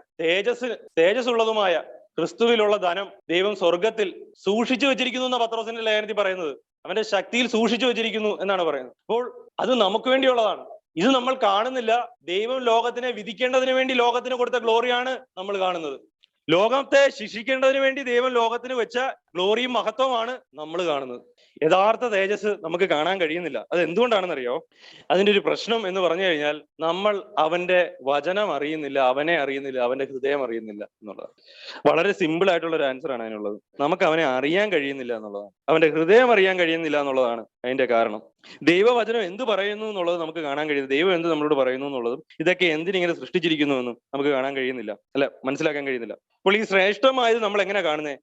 തേജസ്സുള്ളതുമായ ക്രിസ്തുവിലുള്ള ധനം ദൈവം സ്വർഗത്തിൽ സൂക്ഷിച്ചു വെച്ചിരിക്കുന്നു എന്ന പത്രോസിന്റെ ലേഖനത്തിൽ പറയുന്നത്. അവന്റെ ശക്തിയിൽ സൂക്ഷിച്ചു വെച്ചിരിക്കുന്നു എന്നാണ് പറയുന്നത്. അപ്പോൾ അത് നമുക്ക് വേണ്ടിയുള്ളതാണ്. ഇത് നമ്മൾ കാണുന്നില്ല. ദൈവം ലോകത്തിനെ വിധിക്കേണ്ടതിന് വേണ്ടി ലോകത്തിന് കൊടുത്ത ഗ്ലോറിയാണ് നമ്മൾ കാണുന്നത്. ലോകത്തെ ശിക്ഷിക്കേണ്ടതിന് വേണ്ടി ദൈവം ലോകത്തിന് വെച്ച ഗ്ലോറിയും മഹത്വമാണ് നമ്മൾ കാണുന്നത്. യഥാർത്ഥ തേജസ് നമുക്ക് കാണാൻ കഴിയുന്നില്ല. അത് എന്തുകൊണ്ടാണെന്നറിയോ? അതിന്റെ ഒരു പ്രശ്നം എന്ന് പറഞ്ഞു കഴിഞ്ഞാൽ നമ്മൾ അവന്റെ വചനം അറിയുന്നില്ല, അവനെ അറിയുന്നില്ല, അവന്റെ ഹൃദയം അറിയുന്നില്ല എന്നുള്ളതാണ്. വളരെ സിമ്പിൾ ആയിട്ടുള്ള ഒരു ആൻസർ ആണ് അതിനുള്ളത്. നമുക്ക് അവനെ അറിയാൻ കഴിയുന്നില്ല എന്നുള്ളതാണ്. അവന്റെ ഹൃദയം അറിയാൻ കഴിയുന്നില്ല എന്നുള്ളതാണ് അതിന്റെ കാരണം. ദൈവവചനം എന്ത് പറയുന്നു എന്നുള്ളത് നമുക്ക് കാണാൻ കഴിയുന്നത്, ദൈവം എന്ത് നമ്മളോട് പറയുന്നു എന്നുള്ളതും ഇതൊക്കെ എന്തിനിങ്ങനെ സൃഷ്ടിച്ചിരിക്കുന്നു എന്നും നമുക്ക് കാണാൻ കഴിയുന്നില്ല, മനസ്സിലാക്കാൻ കഴിയുന്നില്ല. അപ്പോൾ ഈ ശ്രേഷ്ഠമായത് നമ്മൾ എങ്ങനെ കാണുന്നത്?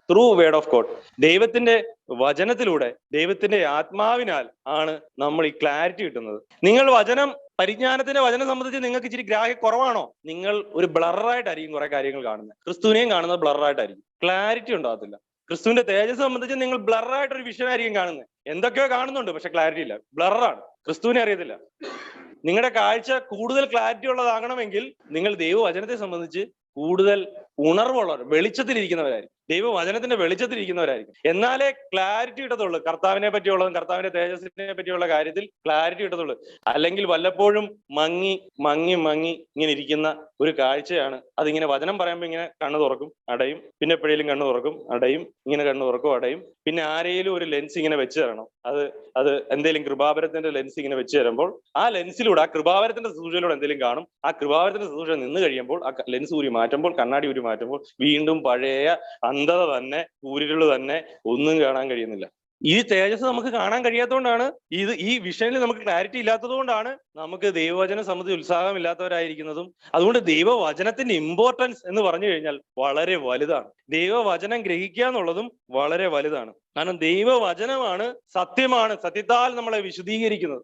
Through word of God. ദൈവത്തിന്റെ വചനത്തിലൂടെ, ദൈവത്തിന്റെ ആത്മാവിനാൽ ആണ് നമ്മൾ ഈ ക്ലാരിറ്റി കിട്ടുന്നത്. നിങ്ങൾ പരിജ്ഞാനത്തിന്റെ വചനം സംബന്ധിച്ച് നിങ്ങൾക്ക് ഇച്ചിരി ഗ്രാഹ്യ കുറവാണോ? നിങ്ങൾ ഒരു ബ്ലറായിട്ടായിരിക്കും കുറെ കാര്യങ്ങൾ കാണുന്നത്. ക്രിസ്തുവിനെയും കാണുന്നത് ബ്ലറായിട്ടായിരിക്കും, ക്ലാരിറ്റി ഉണ്ടാകത്തില്ല. ക്രിസ്തുവിന്റെ തേജസ് സംബന്ധിച്ച് നിങ്ങൾ ബ്ലറായിട്ടൊരു വിഷൻ ആയിരിക്കും കാണുന്നത്. എന്തൊക്കെയോ കാണുന്നുണ്ട്, പക്ഷെ ക്ലാരിറ്റി ഇല്ല, ബ്ലറാണ്. ക്രിസ്തുവിനെ അറിയത്തില്ല. നിങ്ങളുടെ കാഴ്ച കൂടുതൽ ക്ലാരിറ്റി ഉള്ളതാകണമെങ്കിൽ നിങ്ങൾ ദൈവവചനത്തെ സംബന്ധിച്ച് കൂടുതൽ ഉണർവുള്ളവർ, വെളിച്ചത്തിലിരിക്കുന്നവരായിരിക്കും, ദൈവവചനത്തിന്റെ വെളിച്ചത്തിലിരിക്കുന്നവരായിരിക്കും. എന്നാലേ ക്ലാരിറ്റി കിട്ടത്തുള്ളൂ. കർത്താവിനെ പറ്റിയുള്ളതും കർത്താവിന്റെ തേജസ്സിനെ പറ്റിയുള്ള കാര്യത്തിൽ ക്ലാരിറ്റി കിട്ടത്തുള്ളൂ. അല്ലെങ്കിൽ വല്ലപ്പോഴും മങ്ങി ഇങ്ങനെ ഇരിക്കുന്ന ഒരു കാഴ്ചയാണ്. അതിങ്ങനെ വചനം പറയുമ്പോൾ ഇങ്ങനെ കണ്ണു തുറക്കും അടയും, പിന്നെ എപ്പോഴേലും കണ്ണു തുറക്കും അടയും, ഇങ്ങനെ കണ്ണു തുറക്കും അടയും. പിന്നെ ആരെയും ഒരു ലെൻസ് ഇങ്ങനെ വെച്ച് തരണം. അത് എന്തെങ്കിലും കൃപാവരത്തിന്റെ ലെൻസ് ഇങ്ങനെ വെച്ച് തരുമ്പോൾ ആ ലെൻസിലൂടെ, ആ കൃപാവരത്തിന്റെ സൂചനയിലൂടെ എന്തെങ്കിലും കാണും. ആ കൃപാവരത്തിന്റെ സൂചന നിന്ന് കഴിയുമ്പോൾ, ആ ലെൻസ് ഊരി മാറ്റുമ്പോൾ, കണ്ണാടി ഊരി മാറ്റുമ്പോൾ വീണ്ടും പഴയ അന്ധത തന്നെ, ഊരിരുള് തന്നെ, ഒന്നും കാണാൻ കഴിയുന്നില്ല. ഈ തേജസ് നമുക്ക് കാണാൻ കഴിയാത്തതുകൊണ്ടാണ്, ഈ വിഷയത്തിൽ നമുക്ക് ക്ലാരിറ്റി ഇല്ലാത്തത് കൊണ്ടാണ് നമുക്ക് ദൈവവചനം സംബന്ധിച്ച് ഉത്സാഹമില്ലാത്തവരായിരിക്കുന്നതും. അതുകൊണ്ട് ദൈവവചനത്തിന്റെ ഇമ്പോർട്ടൻസ് എന്ന് പറഞ്ഞു കഴിഞ്ഞാൽ വളരെ വലുതാണ്. ദൈവവചനം ഗ്രഹിക്കുക എന്നുള്ളതും വളരെ വലുതാണ്. കാരണം ദൈവവചനമാണ് സത്യമാണ്, സത്യത്താൽ നമ്മളെ വിശദീകരിക്കുന്നത്.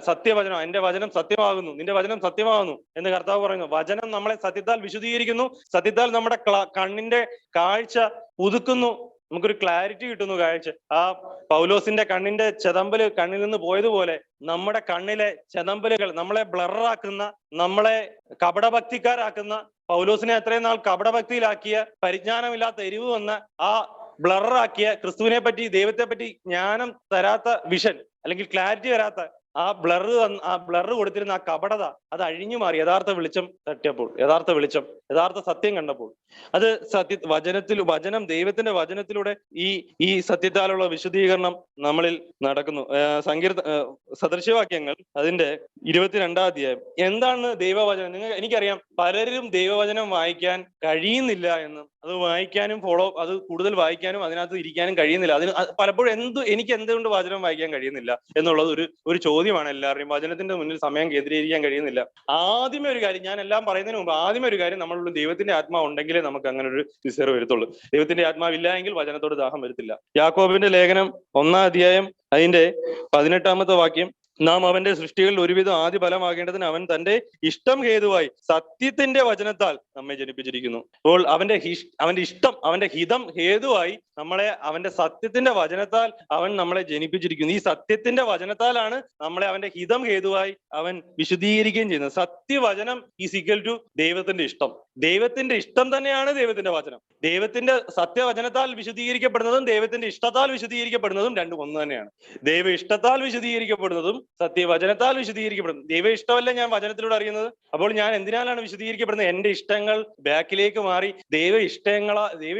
സത്യവചനം, എന്റെ വചനം സത്യമാകുന്നു, നിന്റെ വചനം സത്യമാകുന്നു എന്ന് കർത്താവ് പറയുന്നു. വചനം നമ്മളെ സത്യത്താൽ വിശദീകരിക്കുന്നു, സത്യത്താൽ നമ്മുടെ കണ്ണിന്റെ കാഴ്ച പുതുക്കുന്നു, നമുക്കൊരു ക്ലാരിറ്റി കിട്ടുന്നു കാഴ്ച. ആ പൗലോസിന്റെ കണ്ണിന്റെ ചെതമ്പല് കണ്ണിൽ നിന്ന് പോയതുപോലെ നമ്മുടെ കണ്ണിലെ ചെതമ്പലുകൾ നമ്മളെ ബ്ലറാക്കുന്ന, നമ്മളെ കപടഭക്തിക്കാരാക്കുന്ന, പൗലോസിനെ അത്രയും നാൾ കപടഭക്തിയിലാക്കിയ, പരിജ്ഞാനമില്ലാത്ത എരിവ് വന്ന ആ ബ്ലറാക്കിയ, ക്രിസ്തുവിനെ പറ്റി, ദൈവത്തെ പറ്റി ജ്ഞാനം തരാത്ത വിഷൻ അല്ലെങ്കിൽ ക്ലാരിറ്റി വരാത്ത ആ ബ്ലർ കൊടുത്തിരുന്ന ആ കപടത അത് അഴിഞ്ഞു മാറി യഥാർത്ഥ വെളിച്ചം തട്ടിയപ്പോൾ, യഥാർത്ഥ വെളിച്ചം, യഥാർത്ഥ സത്യം കണ്ടപ്പോൾ, അത് വചനം, ദൈവത്തിന്റെ വചനത്തിലൂടെ ഈ സത്യത്താലുള്ള വിശദീകരണം നമ്മളിൽ നടക്കുന്നു. സദൃശവാക്യങ്ങൾ അതിന്റെ 22-ാം അധ്യായം. എന്താണ് ദൈവവചനം? എനിക്കറിയാം പലരും ദൈവവചനം വായിക്കാൻ കഴിയുന്നില്ല എന്നും അത് വായിക്കാനും അത് കൂടുതൽ വായിക്കാനും അതിനകത്ത് ഇരിക്കാനും കഴിയുന്നില്ല. പലപ്പോഴും എനിക്ക് എന്തുകൊണ്ട് വചനം വായിക്കാൻ കഴിയുന്നില്ല എന്നുള്ളത് ഒരു ചോദ്യമാണ് എല്ലാവരുടെയും. വചനത്തിന്റെ മുന്നിൽ സമയം കേന്ദ്രീകരിക്കാൻ കഴിയുന്നില്ല. ആദ്യമേ ഒരു കാര്യം, ഞാൻ എല്ലാം പറയുന്നതിന് മുമ്പ് ആദ്യമേ ഒരു കാര്യം, നമ്മളുള്ള ദൈവത്തിന്റെ ആത്മാവ് ഉണ്ടെങ്കിലേ നമുക്ക് അങ്ങനെ ഒരു തിരിച്ചറിവ് വരത്തുള്ളൂ. ദൈവത്തിന്റെ ആത്മാവില്ല എങ്കിൽ വചനത്തോട് ദാഹം വരത്തില്ല. യാക്കോബിന്റെ ലേഖനം 1-ാം അധ്യായം അതിന്റെ 18-ാമത്തെ വാക്യം, നാം അവന്റെ സൃഷ്ടികളിൽ ഒരുവിധം ആദ്യ ഫലമാകേണ്ടതിന് അവൻ തന്റെ ഇഷ്ടം ഹേതുവായി സത്യത്തിന്റെ വചനത്താൽ നമ്മെ ജനിപ്പിച്ചിരിക്കുന്നു. അപ്പോൾ അവന്റെ ഇഷ്ടം, അവന്റെ ഹിതം ഹേതുവായി അവന്റെ സത്യത്തിന്റെ വചനത്താൽ അവൻ നമ്മളെ ജനിപ്പിച്ചിരിക്കുന്നു. ഈ സത്യത്തിന്റെ വചനത്താലാണ് നമ്മളെ അവന്റെ ഹിതം ഹേതുവായി അവൻ വിശദീകരിക്കുകയും ചെയ്യുന്നത്. സത്യവചനം ഈസ് ഈക്വൽ ടു ദൈവത്തിന്റെ ഇഷ്ടം. ദൈവത്തിന്റെ ഇഷ്ടം തന്നെയാണ് ദൈവത്തിന്റെ വചനം. ദൈവത്തിന്റെ സത്യവചനത്താൽ വിശദീകരിക്കപ്പെടുന്നതും ദൈവത്തിന്റെ ഇഷ്ടത്താൽ വിശദീകരിക്കപ്പെടുന്നതും രണ്ടും ഒന്ന് തന്നെയാണ്. ദൈവ ഇഷ്ടത്താൽ വിശദീകരിക്കപ്പെടുന്നതും സത്യവചനത്താൽ വിശദീകരിക്കപ്പെടുന്നത്. ദൈവ ഇഷ്ടമല്ല ഞാൻ വചനത്തിലൂടെ അറിയുന്നത്. അപ്പോൾ ഞാൻ എന്തിനാലാണ് വിശദീകരിക്കപ്പെടുന്നത്? എന്റെ ഇഷ്ടങ്ങൾ ബാക്കിലേക്ക് മാറി ദൈവ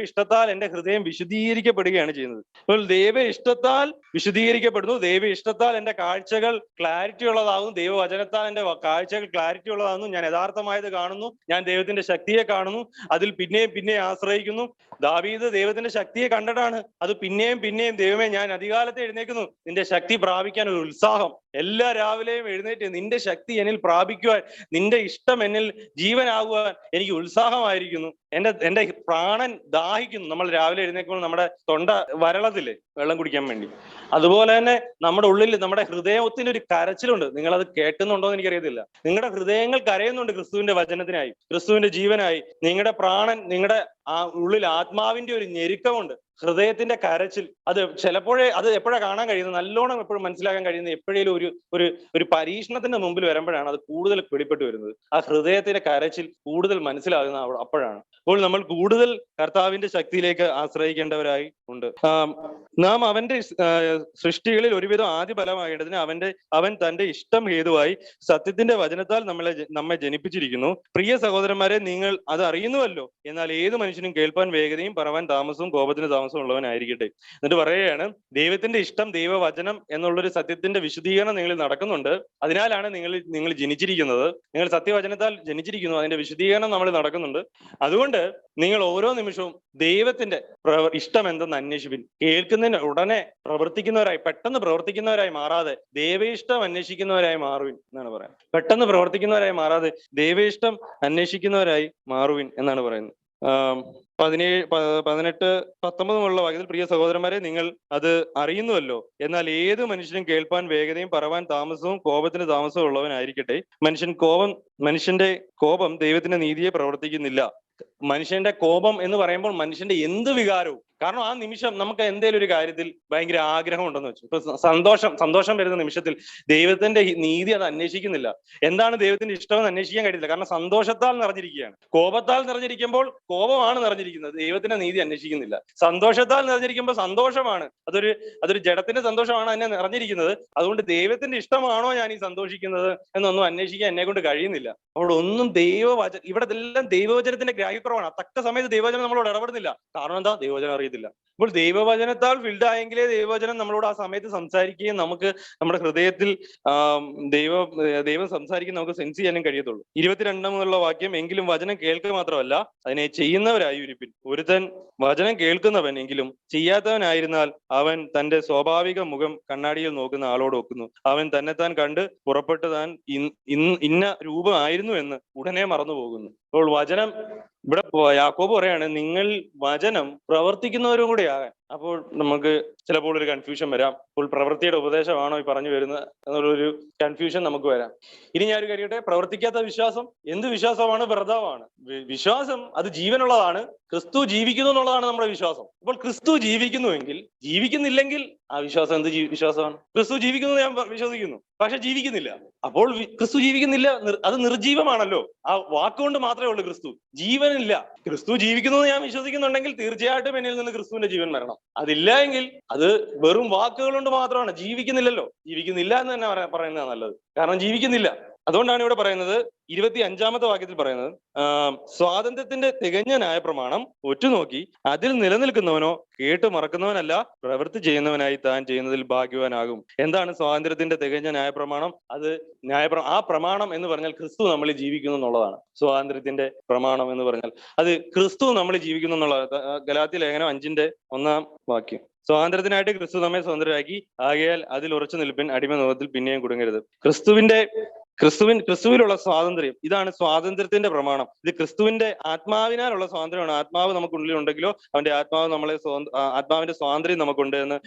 ഇഷ്ടത്താൽ എന്റെ ഹൃദയം വിശദീകരിക്കപ്പെടുകയാണ് ചെയ്യുന്നത്. അപ്പോൾ ദൈവ ഇഷ്ടത്താൽ വിശദീകരിക്കപ്പെടുന്നു. ദൈവ ഇഷ്ടത്താൽ എന്റെ കാഴ്ചകൾ ക്ലാരിറ്റി ഉള്ളതാകുന്നു. ദൈവവചനത്താൽ എന്റെ കാഴ്ചകൾ ക്ലാരിറ്റി ഉള്ളതാകുന്നു. ഞാൻ യഥാർത്ഥമായത് കാണുന്നു. ഞാൻ ദൈവത്തിന്റെ ശക്തിയെ കാണുന്നു. അതിൽ പിന്നെയും ആശ്രയിക്കുന്നു. ദാവീദ് ദൈവത്തിന്റെ ശക്തിയെ കണ്ടിട്ടാണ് അത് പിന്നെയും ദൈവമേ ഞാൻ അതികാലത്തെ എഴുന്നേൽക്കുന്നു, നിന്റെ ശക്തി പ്രാപിക്കാൻ ഒരു ഉത്സാഹം. എല്ലാ രാവിലെയും എഴുന്നേറ്റ് നിന്റെ ശക്തി എന്നിൽ പ്രാപിക്കുവാൻ, നിന്റെ ഇഷ്ടം എന്നിൽ ജീവനാകുവാൻ എനിക്ക് ഉത്സാഹമായിരിക്കുന്നു. എന്റെ പ്രാണൻ ദാഹിക്കുന്നു. നമ്മൾ രാവിലെ എഴുന്നേൽക്കുമ്പോൾ നമ്മുടെ തൊണ്ട വരളത്തില്ലേ വെള്ളം കുടിക്കാൻ വേണ്ടി, അതുപോലെ തന്നെ നമ്മുടെ ഉള്ളിൽ, നമ്മുടെ ഹൃദയത്തിന് ഒരു കരച്ചിലുണ്ട്. നിങ്ങൾ അത് കേൾക്കുന്നുണ്ടോ എന്ന് എനിക്കറിയത്തില്ല. നിങ്ങളുടെ ഹൃദയങ്ങൾ കരയുന്നുണ്ട് ക്രിസ്തുവിന്റെ വചനത്തിനായി, ക്രിസ്തുവിന്റെ ജീവനായി. നിങ്ങളുടെ പ്രാണൻ, നിങ്ങളുടെ ഉള്ളിൽ ആത്മാവിന്റെ ഒരു ഞെരുക്കമുണ്ട്, ഹൃദയത്തിന്റെ കരച്ചിൽ. അത് എപ്പോഴാണ് കാണാൻ കഴിയുന്നത്, നല്ലോണം എപ്പോഴും മനസ്സിലാക്കാൻ കഴിയുന്നത് എപ്പോഴേലും ഒരു പരീക്ഷണത്തിന്റെ മുമ്പിൽ വരുമ്പോഴാണ് അത് കൂടുതൽ വെളിപ്പെട്ട് വരുന്നത്. ആ ഹൃദയത്തിന്റെ കരച്ചിൽ കൂടുതൽ മനസ്സിലാകുന്ന അപ്പോഴാണ്. അപ്പോൾ നമ്മൾ കൂടുതൽ കർത്താവിന്റെ ശക്തിയിലേക്ക് ആശ്രയിക്കേണ്ടവരായി ഉണ്ട്. നാം അവന്റെ സൃഷ്ടികളിൽ ഒരുവിധം ആദ്യ ഫലമാകേണ്ടതിന് അവൻ തന്റെ ഇഷ്ടം ഹേതുവായി സത്യത്തിന്റെ വചനത്താൽ നമ്മെ ജനിപ്പിച്ചിരിക്കുന്നു. പ്രിയ സഹോദരന്മാരെ, നിങ്ങൾ അത് അറിയുന്നുവല്ലോ. എന്നാൽ ഏത് മനുഷ്യനും കേൾപ്പാൻ വേഗതയും പറവാൻ താമസവും കോപത്തിന് താമസവും ഉള്ളവനായിരിക്കട്ടെ. എന്നിട്ട് പറയുകയാണ്, ദൈവത്തിന്റെ ഇഷ്ടം, ദൈവവചനം എന്നുള്ളൊരു സത്യത്തിന്റെ വിശദീകരണം നിങ്ങളിൽ നടക്കുന്നുണ്ട്. അതിനാലാണ് നിങ്ങൾ ജനിച്ചിരിക്കുന്നത്. നിങ്ങൾ സത്യവചനത്താൽ ജനിച്ചിരിക്കുന്നു. അതിന്റെ വിശദീകരണം നമ്മൾ നടക്കുന്നുണ്ട്. അതുകൊണ്ട് നിങ്ങൾ ഓരോ നിമിഷവും ദൈവത്തിന്റെ ഇഷ്ടം എന്തെന്ന് അന്വേഷിപ്പിൻ. കേൾക്കുന്നതിന് ഉടനെ പെട്ടെന്ന് പ്രവർത്തിക്കുന്നവരായി മാറാതെ ദൈവയിഷ്ടം അന്വേഷിക്കുന്നവരായി മാറുവിൻ എന്നാണ് പറയുന്നത്. പെട്ടെന്ന് പ്രവർത്തിക്കുന്നവരായി മാറാതെ ദൈവയിഷ്ടം അന്വേഷിക്കുന്നവരായി മാറുവിൻ എന്നാണ് പറയുന്നത്. 18, 19 വാക്യത്തിൽ, പ്രിയ സഹോദരന്മാരെ, നിങ്ങൾ അത് അറിയുന്നുവല്ലോ. എന്നാൽ ഏത് മനുഷ്യനും കേൾപ്പാൻ വേഗതയും പറവാൻ താമസവും കോപത്തിന് താമസവും ഉള്ളവനായിരിക്കട്ടെ. മനുഷ്യന്റെ കോപം ദൈവത്തിന്റെ നീതിയെ പ്രവർത്തിക്കുന്നില്ല. മനുഷ്യന്റെ കോപം എന്ന് പറയുമ്പോൾ മനുഷ്യന്റെ എന്ത് വികാരവും, കാരണം ആ നിമിഷം നമുക്ക് എന്തെങ്കിലും ഒരു കാര്യത്തിൽ ഭയങ്കര ആഗ്രഹം ഉണ്ടെന്ന് വെച്ചു, ഇപ്പൊ സന്തോഷം വരുന്ന നിമിഷത്തിൽ ദൈവത്തിന്റെ നീതി അത് അന്വേഷിക്കുന്നില്ല. എന്താണ് ദൈവത്തിന്റെ ഇഷ്ടമെന്ന് അന്വേഷിക്കാൻ കഴിയില്ല. കാരണം സന്തോഷത്താൽ നിറഞ്ഞിരിക്കുകയാണ്. കോപത്താൽ നിറഞ്ഞിരിക്കുമ്പോൾ കോപമാണ് നിറഞ്ഞിരിക്കുന്നത്, ദൈവത്തിന്റെ നീതി അന്വേഷിക്കുന്നില്ല. സന്തോഷത്താൽ നിറഞ്ഞിരിക്കുമ്പോൾ സന്തോഷമാണ്, അതൊരു ജഡത്തിന്റെ സന്തോഷമാണ് അതിനെ നിറഞ്ഞിരിക്കുന്നത്. അതുകൊണ്ട് ദൈവത്തിന്റെ ഇഷ്ടമാണോ ഞാൻ ഈ സന്തോഷിക്കുന്നത് എന്നൊന്നും അന്വേഷിക്കാൻ എന്നെ കൊണ്ട് കഴിയുന്നില്ല. അവിടെ ഒന്നും ഇവിടെ ഇതെല്ലാം ദൈവവചനത്തിന്റെ ഗ്രാഹ്യക്കുറവാണ്. തക്ക സമയത്ത് ദൈവവചനം നമ്മളോട് ഇടപെടുന്നില്ല. കാരണം എന്താ? ദൈവവചനം അറിയത്തില്ല. അപ്പോൾ ദൈവവചനത്താൽ ഫിൽഡ് ആയെങ്കിലേ ദൈവവചനം നമ്മളോട് ആ സമയത്ത് സംസാരിക്കുകയും നമുക്ക് നമ്മുടെ ഹൃദയത്തിൽ ദൈവം സംസാരിക്കുന്ന നമുക്ക് സെൻസ് ചെയ്യാനും കഴിയത്തുള്ളൂ. 22 വാക്യം, എങ്കിലും വചനം കേൾക്കുക മാത്രമല്ല അതിനെ ചെയ്യുന്നവരായി ഇരിപ്പിൻ. ഒരുത്തൻ വചനം കേൾക്കുന്നവൻ എങ്കിലും ചെയ്യാത്തവനായിരുന്നാൽ അവൻ തന്റെ സ്വാഭാവിക മുഖം കണ്ണാടിയിൽ നോക്കുന്ന ആളോട് ഒക്കുന്നു. അവൻ തന്നെത്താൻ കണ്ട് പുറപ്പെട്ട് താൻ ഇന്ന രൂപമായിരുന്നു എന്ന് ഉടനെ മറന്നു പോകുന്നു. അപ്പോൾ വചനം, ഇവിടെ യാക്കോബ് പറയാണ്, നിങ്ങൾ വചനം പ്രവർത്തിക്കുന്നവരും കൂടി ആകാൻ. അപ്പോൾ നമുക്ക് ചിലപ്പോൾ ഒരു കൺഫ്യൂഷൻ വരാം. അപ്പോൾ പ്രവൃത്തിയുടെ ഉപദേശമാണോ ഈ പറഞ്ഞു വരുന്നത് എന്നുള്ളൊരു കൺഫ്യൂഷൻ നമുക്ക് വരാം. ഇനി ഞാനൊരു കാര്യട്ടെ, പ്രവർത്തിക്കാത്ത വിശ്വാസം എന്ത് വിശ്വാസമാണ്? വ്രതമാണ്. വിശ്വാസം അത് ജീവനുള്ളതാണ്. ക്രിസ്തു ജീവിക്കുന്നു എന്നുള്ളതാണ് നമ്മുടെ വിശ്വാസം. അപ്പോൾ ക്രിസ്തു ജീവിക്കുന്നുവെങ്കിൽ, ജീവിക്കുന്നില്ലെങ്കിൽ ആ വിശ്വാസം എന്ത് വിശ്വാസമാണ്? ക്രിസ്തു ജീവിക്കുന്നു ഞാൻ വിശ്വസിക്കുന്നു, പക്ഷെ ജീവിക്കുന്നില്ല. അപ്പോൾ ക്രിസ്തു ജീവിക്കുന്നില്ല, അത് നിർജീവമാണല്ലോ. ആ വാക്കുകൊണ്ട് മാത്രമേ ഉള്ളൂ ക്രിസ്തു. ജീവനില്ല. ക്രിസ്തു ജീവിക്കുന്നു എന്ന് ഞാൻ വിശ്വസിക്കുന്നുണ്ടെങ്കിൽ തീർച്ചയായിട്ടും എന്നിൽ നിന്ന് ക്രിസ്തുവിന്റെ ജീവൻ വരണം. ഉണ്ടാകണം. അതില്ല എങ്കിൽ അത് വെറും വാക്കുകൾ കൊണ്ട് മാത്രമാണ്, ജീവിക്കുന്നില്ലല്ലോ. ജീവിക്കുന്നില്ല എന്ന് തന്നെ പറയുന്നതാണ് നല്ലത്, കാരണം ജീവിക്കുന്നില്ല. അതുകൊണ്ടാണ് ഇവിടെ പറയുന്നത് 25-ാമത്തെ വാക്യത്തിൽ പറയുന്നത്, സ്വാതന്ത്ര്യത്തിന്റെ തികഞ്ഞ ന്യായപ്രമാണം ഒറ്റുനോക്കി അതിൽ നിലനിൽക്കുന്നവനോ കേട്ടു മറക്കുന്നവനല്ല, പ്രവൃത്തി ചെയ്യുന്നവനായി താൻ ചെയ്യുന്നതിൽ ഭാഗ്യവാനാകും. എന്താണ് സ്വാതന്ത്ര്യത്തിന്റെ തികഞ്ഞ ന്യായപ്രമാണം? അത് ആ പ്രമാണം എന്ന് പറഞ്ഞാൽ ക്രിസ്തു നമ്മളിൽ ജീവിക്കുന്നു എന്നുള്ളതാണ്. സ്വാതന്ത്ര്യത്തിന്റെ പ്രമാണം എന്ന് പറഞ്ഞാൽ അത് ക്രിസ്തു നമ്മളിൽ ജീവിക്കുന്നു എന്നുള്ളതാണ്. ഗലാത്യ ലേഖനം 5-ന്റെ 1-ാം വാക്യം. സ്വാതന്ത്ര്യത്തിനായിട്ട് ക്രിസ്തു നമ്മെ സ്വതന്ത്രരാക്കി, ആകയാൽ അതിൽ ഉറച്ചു നിൽപ്പിൻ, അടിമ നോഹത്തിൽ പിന്നെയും കുടുങ്ങരുത്. ക്രിസ്തുവിലുള്ള സ്വാതന്ത്ര്യം, ഇതാണ് സ്വാതന്ത്ര്യത്തിന്റെ പ്രമാണം. ഇത് ക്രിസ്തുവിന്റെ ആത്മാവിനാലുള്ള സ്വാതന്ത്ര്യമാണ്. ആത്മാവ് നമുക്കുള്ളിൽ ഉണ്ടെങ്കിലോ അവന്റെ ആത്മാവ് ആത്മാവിന്റെ സ്വാതന്ത്ര്യം നമുക്കുണ്ട് എന്ന്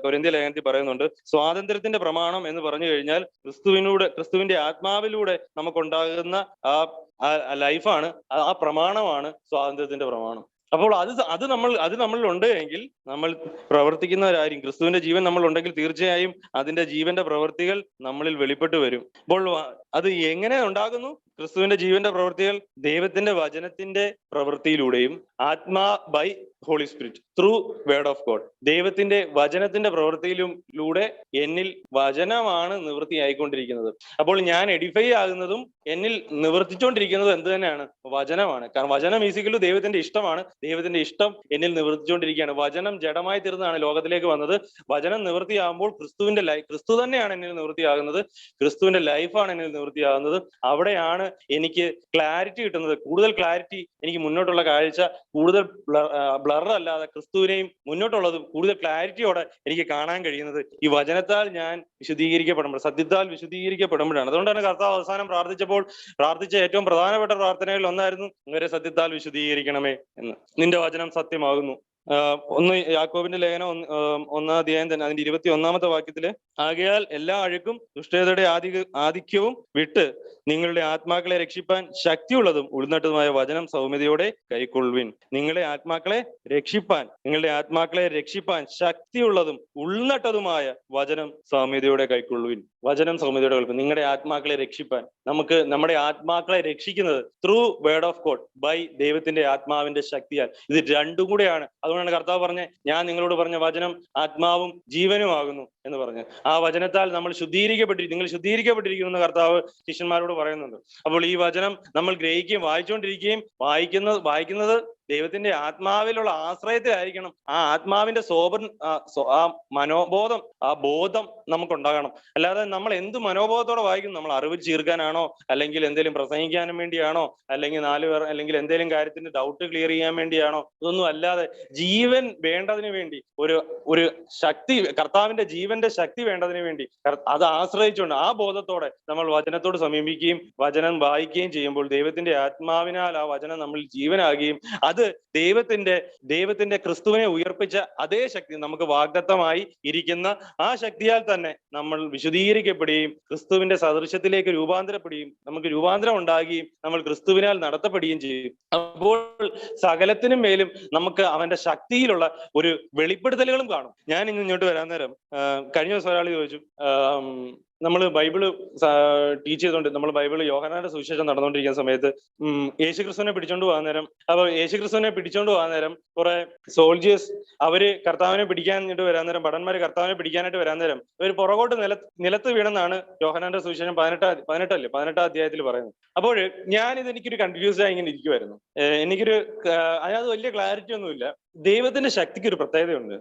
കൊരിന്ത്യ ലേഖനത്തിൽ പറയുന്നുണ്ട്. സ്വാതന്ത്ര്യത്തിന്റെ പ്രമാണം എന്ന് പറഞ്ഞു കഴിഞ്ഞാൽ ക്രിസ്തുവിന്റെ ആത്മാവിലൂടെ നമുക്കുണ്ടാകുന്ന ആ ലൈഫാണ്, ആ പ്രമാണമാണ് സ്വാതന്ത്ര്യത്തിന്റെ പ്രമാണം. അപ്പോൾ അത് നമ്മളിൽ ഉണ്ട് എങ്കിൽ നമ്മൾ പ്രവർത്തിക്കുന്നവരായിരിക്കും. ക്രിസ്തുവിന്റെ ജീവൻ നമ്മൾ ഉണ്ടെങ്കിൽ തീർച്ചയായും അതിന്റെ ജീവന്റെ പ്രവൃത്തികൾ നമ്മളിൽ വെളിപ്പെട്ടു വരും. അപ്പോൾ അത് എങ്ങനെ ഉണ്ടാകുന്നു? ക്രിസ്തുവിന്റെ ജീവന്റെ പ്രവൃത്തികൾ ദൈവത്തിന്റെ വചനത്തിന്റെ പ്രവൃത്തിയിലൂടെയും by Holy Spirit through word of God. ദൈവത്തിന്റെ വചനത്തിന്റെ പ്രവൃത്തിയിലൂടെ എന്നിൽ വചനമാണ് നിവൃത്തിയായിക്കൊണ്ടിരിക്കുന്നത്. അപ്പോൾ ഞാൻ എഡിഫൈ ആകുന്നതും എന്നിൽ നിവർത്തിച്ചുകൊണ്ടിരിക്കുന്നതും എന്ത് തന്നെയാണ്? വചനമാണ്. കാരണം വചനം ഈസിക്കലി ദൈവത്തിന്റെ ഇഷ്ടമാണ്. ദൈവത്തിന്റെ ഇഷ്ടം എന്നിൽ നിവർത്തിച്ചുകൊണ്ടിരിക്കുകയാണ്. വചനം ജഡമായി തീർന്നതാണ് ലോകത്തിലേക്ക് വന്നത്. വചനം നിവൃത്തിയാകുമ്പോൾ ക്രിസ്തു തന്നെയാണ് എന്നിൽ നിവൃത്തിയാകുന്നത്. ക്രിസ്തുവിന്റെ ലൈഫാണ് എന്നിൽ നിവൃത്തിയാകുന്നത്. അവിടെയാണ് എനിക്ക് ക്ലാരിറ്റി കിട്ടുന്നത്. കൂടുതൽ ക്ലാരിറ്റി, എനിക്ക് മുന്നോട്ടുള്ള കാഴ്ച കൂടുതൽ ബ്ലർ അല്ലാതെ ക്രിസ്തുവിനെയും മുന്നോട്ടുള്ളതും കൂടുതൽ ക്ലാരിറ്റിയോടെ എനിക്ക് കാണാൻ കഴിയുന്നത് ഈ വചനത്താൽ ഞാൻ സത്യത്താൽ വിശുദ്ധീകരിക്കപ്പെടുമ്പോഴാണ്. അതുകൊണ്ടാണ് കർത്താവ് അവസാനം പ്രാർത്ഥിച്ച ഏറ്റവും പ്രധാനപ്പെട്ട പ്രാർത്ഥനകളിൽ ഒന്നായിരുന്നു, ഇവരെ സത്യത്താൽ വിശുദ്ധീകരിക്കണമേ എന്ന്. നിന്റെ വചനം സത്യമാകുന്നു. യാക്കോബിന്റെ ലേഖനം 1-ാം അധ്യായം തന്നെ അതിന്റെ 21-ാമത്തെ വാക്യത്തില്, ആകയാൽ എല്ലാ അഴുക്കും ദുഷ്ടതയുടെ ആധിക്യവും വിട്ട് നിങ്ങളുടെ ആത്മാക്കളെ രക്ഷിപ്പാൻ ശക്തിയുള്ളതും ഉൾനട്ടതുമായ വചനം സൗമ്യതയോടെ കൈക്കൊള്ളുവിൻ. നിങ്ങളുടെ ആത്മാക്കളെ രക്ഷിപ്പാൻ ശക്തിയുള്ളതും ഉൾനട്ടതുമായ വചനം സൗമ്യതയോടെ കൈക്കൊള്ളുവിൻ. വചനം സൗമ്യതയോടെ കൈക്കൊള്ളുവിൻ. നിങ്ങളുടെ ആത്മാക്കളെ രക്ഷിപ്പാൻ, നമ്മുടെ ആത്മാക്കളെ രക്ഷിക്കുന്നത് through word of God, by ദൈവത്തിന്റെ ആത്മാവിന്റെ ശക്തിയാൽ. ഇത് രണ്ടും കൂടെയാണ്. അതുകൊണ്ടാണ് കർത്താവ് പറഞ്ഞ, ഞാൻ നിങ്ങളോട് പറഞ്ഞ വചനം ആത്മാവും ജീവനുമാകുന്നു എന്ന് പറഞ്ഞ്. ആ വചനത്താൽ നിങ്ങൾ ശുദ്ധീകരിക്കപ്പെട്ടിരിക്കുന്നു എന്ന് കർത്താവ് ശിഷ്യന്മാരോട് പറയുന്നുണ്ട്. അപ്പോൾ ഈ വചനം നമ്മൾ ഗ്രഹിക്കുകയും വായിച്ചുകൊണ്ടിരിക്കുകയും വായിക്കുന്നത് ദൈവത്തിന്റെ ആത്മാവിലുള്ള ആശ്രയത്തിലായിരിക്കണം. ആ ആത്മാവിന്റെ മനോബോധം, ആ ബോധം നമുക്കുണ്ടാകണം. അല്ലാതെ നമ്മൾ എന്ത് മനോബോധത്തോടെ വായിക്കും? നമ്മൾ അറിവ് ചീർക്കാനാണോ, അല്ലെങ്കിൽ എന്തെങ്കിലും പ്രസംഗിക്കാനും വേണ്ടിയാണോ, അല്ലെങ്കിൽ 4 പേർ അല്ലെങ്കിൽ എന്തെങ്കിലും കാര്യത്തിന്റെ ഡൗട്ട് ക്ലിയർ ചെയ്യാൻ വേണ്ടിയാണോ? ഇതൊന്നും അല്ലാതെ ജീവൻ വേണ്ടതിന് വേണ്ടി, ഒരു ശക്തി, കർത്താവിന്റെ ജീവന്റെ ശക്തി വേണ്ടതിന് വേണ്ടി അത് ആശ്രയിച്ചുകൊണ്ട് ആ ബോധത്തോടെ നമ്മൾ വചനത്തോട് സമീപിക്കുകയും വചനം വായിക്കുകയും ചെയ്യുമ്പോൾ ദൈവത്തിന്റെ ആത്മാവിനാൽ ആ വചനം നമ്മൾ ജീവനാകുകയും അത് ദൈവത്തിന്റെ ക്രിസ്തുവിനെ ഉയർപ്പിച്ച അതേ ശക്തി നമുക്ക് വാഗ്ദത്തമായി ഇരിക്കുന്ന ആ ശക്തിയാൽ തന്നെ നമ്മൾ വിശുദ്ധീകരിക്കപ്പെടുകയും ക്രിസ്തുവിന്റെ സദൃശ്യത്തിലേക്ക് രൂപാന്തരപ്പെടുകയും നമുക്ക് രൂപാന്തരം ഉണ്ടാകുകയും നമ്മൾ ക്രിസ്തുവിനാൽ നടത്തപ്പെടുകയും ചെയ്യും. അപ്പോൾ സകലത്തിനും മേലും നമുക്ക് അവന്റെ ശക്തിയിലുള്ള ഒരു വെളിപ്പെടുത്തലുകളും കാണും. ഞാൻ ഇങ്ങോട്ട് വരാൻ നേരം കഴിഞ്ഞ ദിവസം ഒരാൾ ചോദിച്ചു, നമ്മൾ ബൈബിള് ടീച്ച് ചെയ്തുകൊണ്ട് നമ്മൾ ബൈബിള് യോഹന്നാന്റെ സുവിശേഷം നടന്നുകൊണ്ടിരിക്കുന്ന സമയത്ത് യേശുക്രിസ്തുവിനെ പിടിച്ചോണ്ട് പോകാൻ നേരം, അപ്പൊ യേശുക്രിസ്തുവിനെ പിടിച്ചോണ്ട് പോകാൻ നേരം കുറെ സോൾജേഴ്സ് അവര് കർത്താവിനെ പിടിക്കാനായിട്ട് വരാൻ നേരം, ഭടന്മാര് കർത്താവിനെ പിടിക്കാനായിട്ട് വരാൻ നേരം ഇവർ പുറകോട്ട് നിലത്ത് വീണെന്നാണ് യോഹന്നാന്റെ സുവിശേഷം 18-ാം അധ്യായത്തിൽ പറയുന്നത്. അപ്പോൾ എനിക്കൊരു കൺഫ്യൂസ്ഡ് ആയി ഇങ്ങനെ ഇരിക്കുമായിരുന്നു. അതിനകത്ത് വലിയ ക്ലാരിറ്റി ഒന്നുമില്ല. ദൈവത്തിന്റെ ശക്തിക്ക് ഒരു പ്രത്യേകതയുണ്ട്.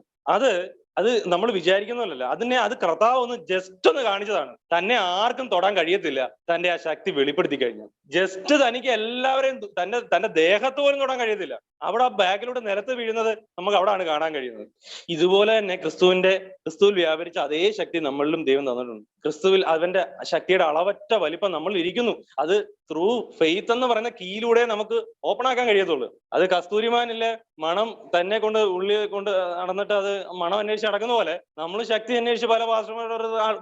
അത് നമ്മൾ വിചാരിക്കുന്നതല്ല. അത് കർത്താവ് ജസ്റ്റ് ഒന്ന് കാണിച്ചതാണ്. തന്നെ ആർക്കും തൊടാൻ കഴിയത്തില്ല തന്റെ ആ ശക്തി വെളിപ്പെടുത്തി കഴിഞ്ഞാൽ. ജസ്റ്റ് തനിക്ക് എല്ലാവരെയും തന്റെ ദേഹത്ത് പോലും തൊടാൻ കഴിയത്തില്ല. അവിടെ ആ ബാഗിലൂടെ നിലത്ത് വീഴുന്നത് നമുക്ക് അവിടെയാണ് കാണാൻ കഴിയുന്നത്. ഇതുപോലെ തന്നെ ക്രിസ്തുവിൽ വ്യാപരിച്ച അതേ ശക്തി നമ്മളിലും ദൈവം തന്നിട്ടുണ്ട്. ക്രിസ്തുവിൽ അവന്റെ ശക്തിയുടെ അളവറ്റ വലിപ്പം നമ്മൾ ഇരിക്കുന്നു. അത് ത്രൂ ഫെയ്ത്ത് എന്ന് പറയുന്ന കീയിലൂടെ നമുക്ക് ഓപ്പൺ ആക്കാൻ കഴിയത്തുള്ളൂ. അത് കസ്തൂരിമാനിലെ മണം തന്നെ കൊണ്ട് ഉള്ളിൽ കൊണ്ട് നടന്നിട്ട് അത് മണം അന്വേഷിച്ച് നടക്കുന്ന പോലെ നമ്മൾ ശക്തി അന്വേഷിച്ച് പല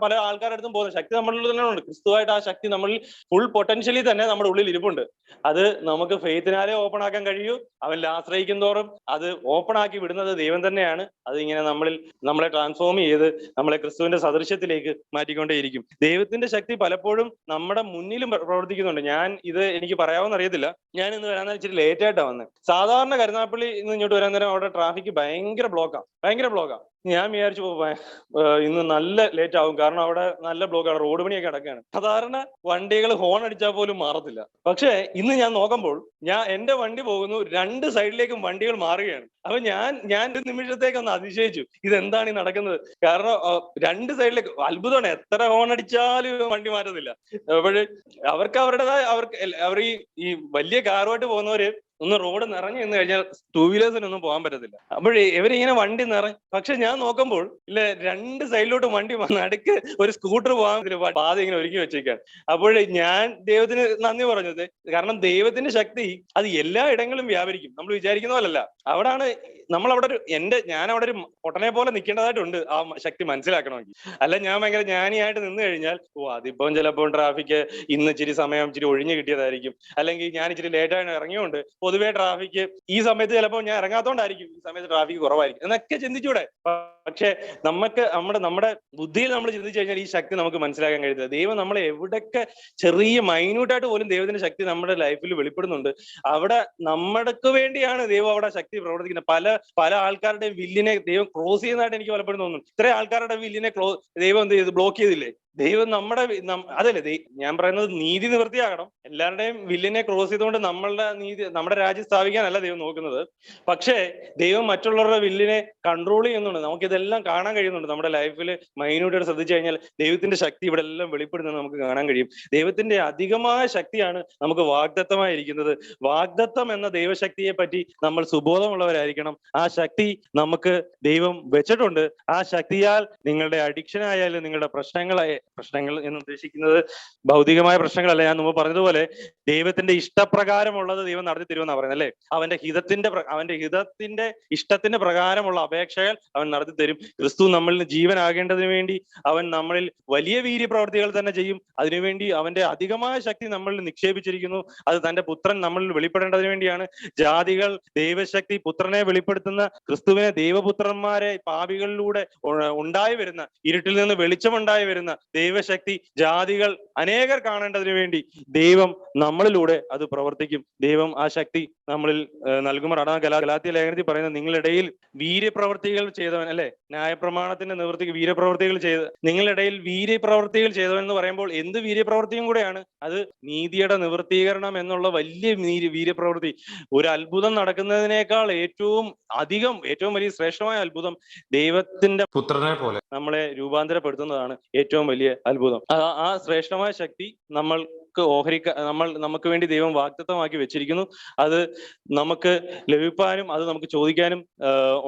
പല ആൾക്കാരുടെ അടുത്തും പോകുന്നത്. ശക്തി നമ്മളിൽ തന്നെ ഉണ്ട്. ക്രിസ്തുവായിട്ട് ആ ശക്തി നമ്മളിൽ ഫുൾ പൊട്ടൻഷ്യലി തന്നെ നമ്മുടെ ഉള്ളിൽ ഇരിപ്പുണ്ട്. അത് നമുക്ക് ഫെയ്ത്തിനാലേ ഓപ്പൺ ആക്കാൻ കഴിയൂ. അവനിൽ ആശ്രയിക്കും തോറും അത് ഓപ്പൺ ആക്കി വിടുന്നത് ദൈവം തന്നെയാണ്. അത് ഇങ്ങനെ നമ്മളെ ട്രാൻസ്ഫോം ചെയ്ത് നമ്മളെ ക്രിസ്തുവിന്റെ സദൃശ്യത്തിലേക്ക് മാറ്റിക്കൊണ്ടേയിരിക്കും. ദൈവത്തിന്റെ ശക്തി പലപ്പോഴും നമ്മുടെ മുന്നിലും പ്രവർത്തിക്കുന്നുണ്ട്. ഇത് എനിക്ക് പറയാമെന്ന് അറിയത്തില്ല. ഞാൻ ഇന്ന് വരാൻ ഇച്ചിരി ലേറ്റ് ആയിട്ടാണ് വന്നത്. സാധാരണ കരുനാഗപ്പള്ളി ഇന്ന് ഇങ്ങോട്ട് വരാൻ നേരം അവിടെ ട്രാഫിക് ഭയങ്കര ബ്ലോക്കാ. ഞാൻ വിചാരിച്ചു ഇന്ന് നല്ല ലേറ്റ് ആവും, കാരണം അവിടെ നല്ല ബ്ലോക്കാണ്, റോഡ് പണിയൊക്കെ നടക്കുകയാണ്. സാധാരണ വണ്ടികൾ ഹോൺ അടിച്ചാൽ പോലും മാറത്തില്ല. പക്ഷേ ഇന്ന് ഞാൻ നോക്കുമ്പോൾ എന്റെ വണ്ടി പോകുന്നു, രണ്ട് സൈഡിലേക്കും വണ്ടികൾ മാറുകയാണ്. അപ്പൊ ഞാൻ ഒരു നിമിഷത്തേക്ക് ഒന്ന് അതിശയിച്ചു, ഇതെന്താണ് ഈ നടക്കുന്നത്? കാരണം രണ്ട് സൈഡിലേക്ക് അത്ഭുതമാണ്, എത്ര ഹോൺ അടിച്ചാലും വണ്ടി മാറ്റത്തില്ല. അപ്പോഴ് അവർ ഈ വലിയ കാറുമായിട്ട് പോകുന്നവര് ഒന്ന് റോഡ് നിറഞ്ഞു നിന്ന് കഴിഞ്ഞാൽ ടൂ വീലേഴ്സിനൊന്നും പോകാൻ പറ്റത്തില്ല. അപ്പോഴേ ഇവരിങ്ങനെ വണ്ടി നിറഞ്ഞു. പക്ഷെ ഞാൻ നോക്കുമ്പോൾ ഇല്ല, രണ്ട് സൈഡിലോട്ട് വണ്ടി നടുക്ക് ഒരു സ്കൂട്ടർ പോകാൻ പാത ഇങ്ങനെ ഒരുക്കി വെച്ചേക്കാണ്. അപ്പോഴേ ഞാൻ ദൈവത്തിന് നന്ദി പറഞ്ഞത്, കാരണം ദൈവത്തിന്റെ ശക്തി അത് എല്ലാ ഇടങ്ങളും വ്യാപരിക്കും. നമ്മൾ വിചാരിക്കുന്ന പോലല്ല. ഞാൻ അവിടെ ഒരു പൊട്ടനെ പോലെ നിൽക്കേണ്ടതായിട്ടുണ്ട് ആ ശക്തി മനസ്സിലാക്കണമെങ്കിൽ. അല്ല ഞാൻ ഭയങ്കര ജ്ഞാനിയായിട്ട് നിന്ന് കഴിഞ്ഞാൽ അതിപ്പം ചിലപ്പോൾ ട്രാഫിക് ഇന്ന് ഇച്ചിരി സമയം ഇച്ചിരി ഒഴിഞ്ഞു കിട്ടിയതായിരിക്കും, അല്ലെങ്കിൽ ഞാൻ ഇച്ചിരി ലേറ്റായിട്ട് ഇറങ്ങിയോണ്ട് പൊതുവേ ട്രാഫിക് ഈ സമയത്ത് ചിലപ്പോൾ ഞാൻ ഇറങ്ങാത്തോണ്ടായിരിക്കും ഈ സമയത്ത് ട്രാഫിക് കുറവായിരിക്കും എന്നൊക്കെ ചിന്തിച്ചൂടെ? പക്ഷെ നമ്മുടെ ബുദ്ധിയിൽ നമ്മൾ ചിന്തിച്ചു കഴിഞ്ഞാൽ ഈ ശക്തി നമുക്ക് മനസ്സിലാക്കാൻ കഴിയത്തില്ല. ദൈവം നമ്മളെ എവിടൊക്കെ ചെറിയ മൈന്യൂട്ടായിട്ട് പോലും ദൈവത്തിന്റെ ശക്തി നമ്മുടെ ലൈഫിൽ വെളിപ്പെടുന്നുണ്ട്. അവിടെ നമ്മൾക്ക് വേണ്ടിയാണ് ദൈവം അവിടെ ശക്തി പ്രവർത്തിക്കുന്നത്. പല ആൾക്കാരുടെയും വില്ലിനെ ദൈവം ക്ലോസ് ചെയ്യുന്നതായിട്ട് എനിക്ക് പലപ്പോഴും തോന്നുന്നു. ഇത്രയും ആൾക്കാരുടെ വില്ലിനെ ദൈവം എന്ത് ചെയ്ത് ബ്ലോക്ക് ചെയ്തില്ലേ? ദൈവം അതല്ലേ ഞാൻ പറയുന്നത്, നീതി നിവൃത്തിയാകണം. എല്ലാവരുടെയും വില്ലിനെ ക്രോസ് ചെയ്തുകൊണ്ട് നമ്മുടെ രാജ്യം സ്ഥാപിക്കാനല്ല ദൈവം നോക്കുന്നത്. പക്ഷേ ദൈവം മറ്റുള്ളവരുടെ വില്ലിനെ കൺട്രോൾ ചെയ്യുന്നുണ്ട്. നമുക്കിതെല്ലാം കാണാൻ കഴിയുന്നുണ്ട്. നമ്മുടെ ലൈഫിൽ മൈന്യൂട്ടായിട്ട് ശ്രദ്ധിച്ചു കഴിഞ്ഞാൽ ദൈവത്തിന്റെ ശക്തി ഇവിടെ എല്ലാം വെളിപ്പെടുന്നത് നമുക്ക് കാണാൻ കഴിയും. ദൈവത്തിന്റെ അധികമായ ശക്തിയാണ് നമുക്ക് വാഗ്ദത്തമായിരിക്കുന്നത്. വാഗ്ദത്തം എന്ന ദൈവശക്തിയെ പറ്റി നമ്മൾ സുബോധമുള്ളവരായിരിക്കണം. ആ ശക്തി നമുക്ക് ദൈവം വെച്ചിട്ടുണ്ട്. ആ ശക്തിയാൽ നിങ്ങളുടെ അഡിക്ഷൻ ആയാലും നിങ്ങളുടെ പ്രശ്നങ്ങൾ എന്ന് ഉദ്ദേശിക്കുന്നത് ഭൗതികമായ പ്രശ്നങ്ങളല്ല. ഞാൻ മുമ്പ് പറഞ്ഞതുപോലെ ദൈവത്തിന്റെ ഇഷ്ടപ്രകാരമുള്ളത് ദൈവം നടത്തി തരുമെന്നാണ് പറയുന്നത്, അല്ലെ? അവന്റെ ഹിതത്തിന്റെ ഇഷ്ടത്തിന്റെ പ്രകാരമുള്ള അപേക്ഷകൾ അവൻ നടത്തി തരും. ക്രിസ്തു നമ്മളിൽ ജീവനാകേണ്ടതിന് വേണ്ടി അവൻ നമ്മളിൽ വലിയ വീര്യപ്രവർത്തികൾ തന്നെ ചെയ്യും. അതിനുവേണ്ടി അവന്റെ അധികമായ ശക്തി നമ്മളിൽ നിക്ഷേപിച്ചിരിക്കുന്നു. അത് തന്റെ പുത്രൻ നമ്മളിൽ വെളിപ്പെടേണ്ടതിന് വേണ്ടിയാണ്. ജാതികൾ ദൈവശക്തി പുത്രനെ വെളിപ്പെടുത്തുന്ന ക്രിസ്തുവിനെ ദൈവപുത്രന്മാരെ പാപികളിലൂടെ ഉണ്ടായി വരുന്ന, ഇരുട്ടിൽ നിന്ന് വെളിച്ചമുണ്ടായി വരുന്ന ദൈവശക്തി ജാതികൾ അനേകർ കാണേണ്ടതിന് വേണ്ടി ദൈവം നമ്മളിലൂടെ അത് പ്രവർത്തിക്കും. ദൈവം ആ ശക്തി നമ്മളിൽ നൽകുമാറാണ്. ഗലാത്യ ലേഖനത്തിൽ പറയുന്നത്, നിങ്ങളിടയിൽ വീര്യപ്രവർത്തികൾ ചെയ്തവൻ, അല്ലെ? ന്യായപ്രമാണത്തിന്റെ നിവൃത്തിക്ക് നിങ്ങളിടയിൽ വീര്യപ്രവർത്തികൾ ചെയ്തവൻ എന്ന് പറയുമ്പോൾ എന്ത് വീര്യപ്രവർത്തിയും കൂടെയാണ് അത്? നീതിയുടെ നിവൃത്തീകരണം എന്നുള്ള വലിയ വീര്യപ്രവൃത്തി. ഒരു അത്ഭുതം നടക്കുന്നതിനേക്കാൾ ഏറ്റവും വലിയ ശ്രേഷ്ഠമായ അത്ഭുതം ദൈവത്തിന്റെ പുത്രനെ പോലെ നമ്മളെ രൂപാന്തരപ്പെടുത്തുന്നതാണ് ഏറ്റവും വലിയ അത്ഭുതം. ആ ശ്രേഷ്ഠമായ ശക്തി നമുക്ക് വേണ്ടി ദൈവം വാഗ്ദത്തമാക്കി വെച്ചിരിക്കുന്നു. അത് നമുക്ക് ലഭിക്കാനും അത് നമുക്ക് ചോദിക്കാനും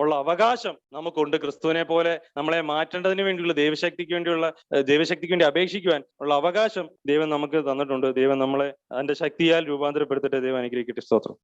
ഉള്ള അവകാശം നമുക്കുണ്ട്. ക്രിസ്തുവിനെ പോലെ നമ്മളെ മാറ്റേണ്ടതിന് വേണ്ടിയുള്ള ദൈവശക്തിക്ക് വേണ്ടി അപേക്ഷിക്കുവാൻ ഉള്ള അവകാശം ദൈവം നമുക്ക് തന്നിട്ടുണ്ട്. ദൈവം നമ്മളെ അതിന്റെ ശക്തിയാൽ രൂപാന്തരപ്പെടുത്തട്ടെ. ദൈവം അനുഗ്രഹിക്കട്ടെ. സ്തോത്രം.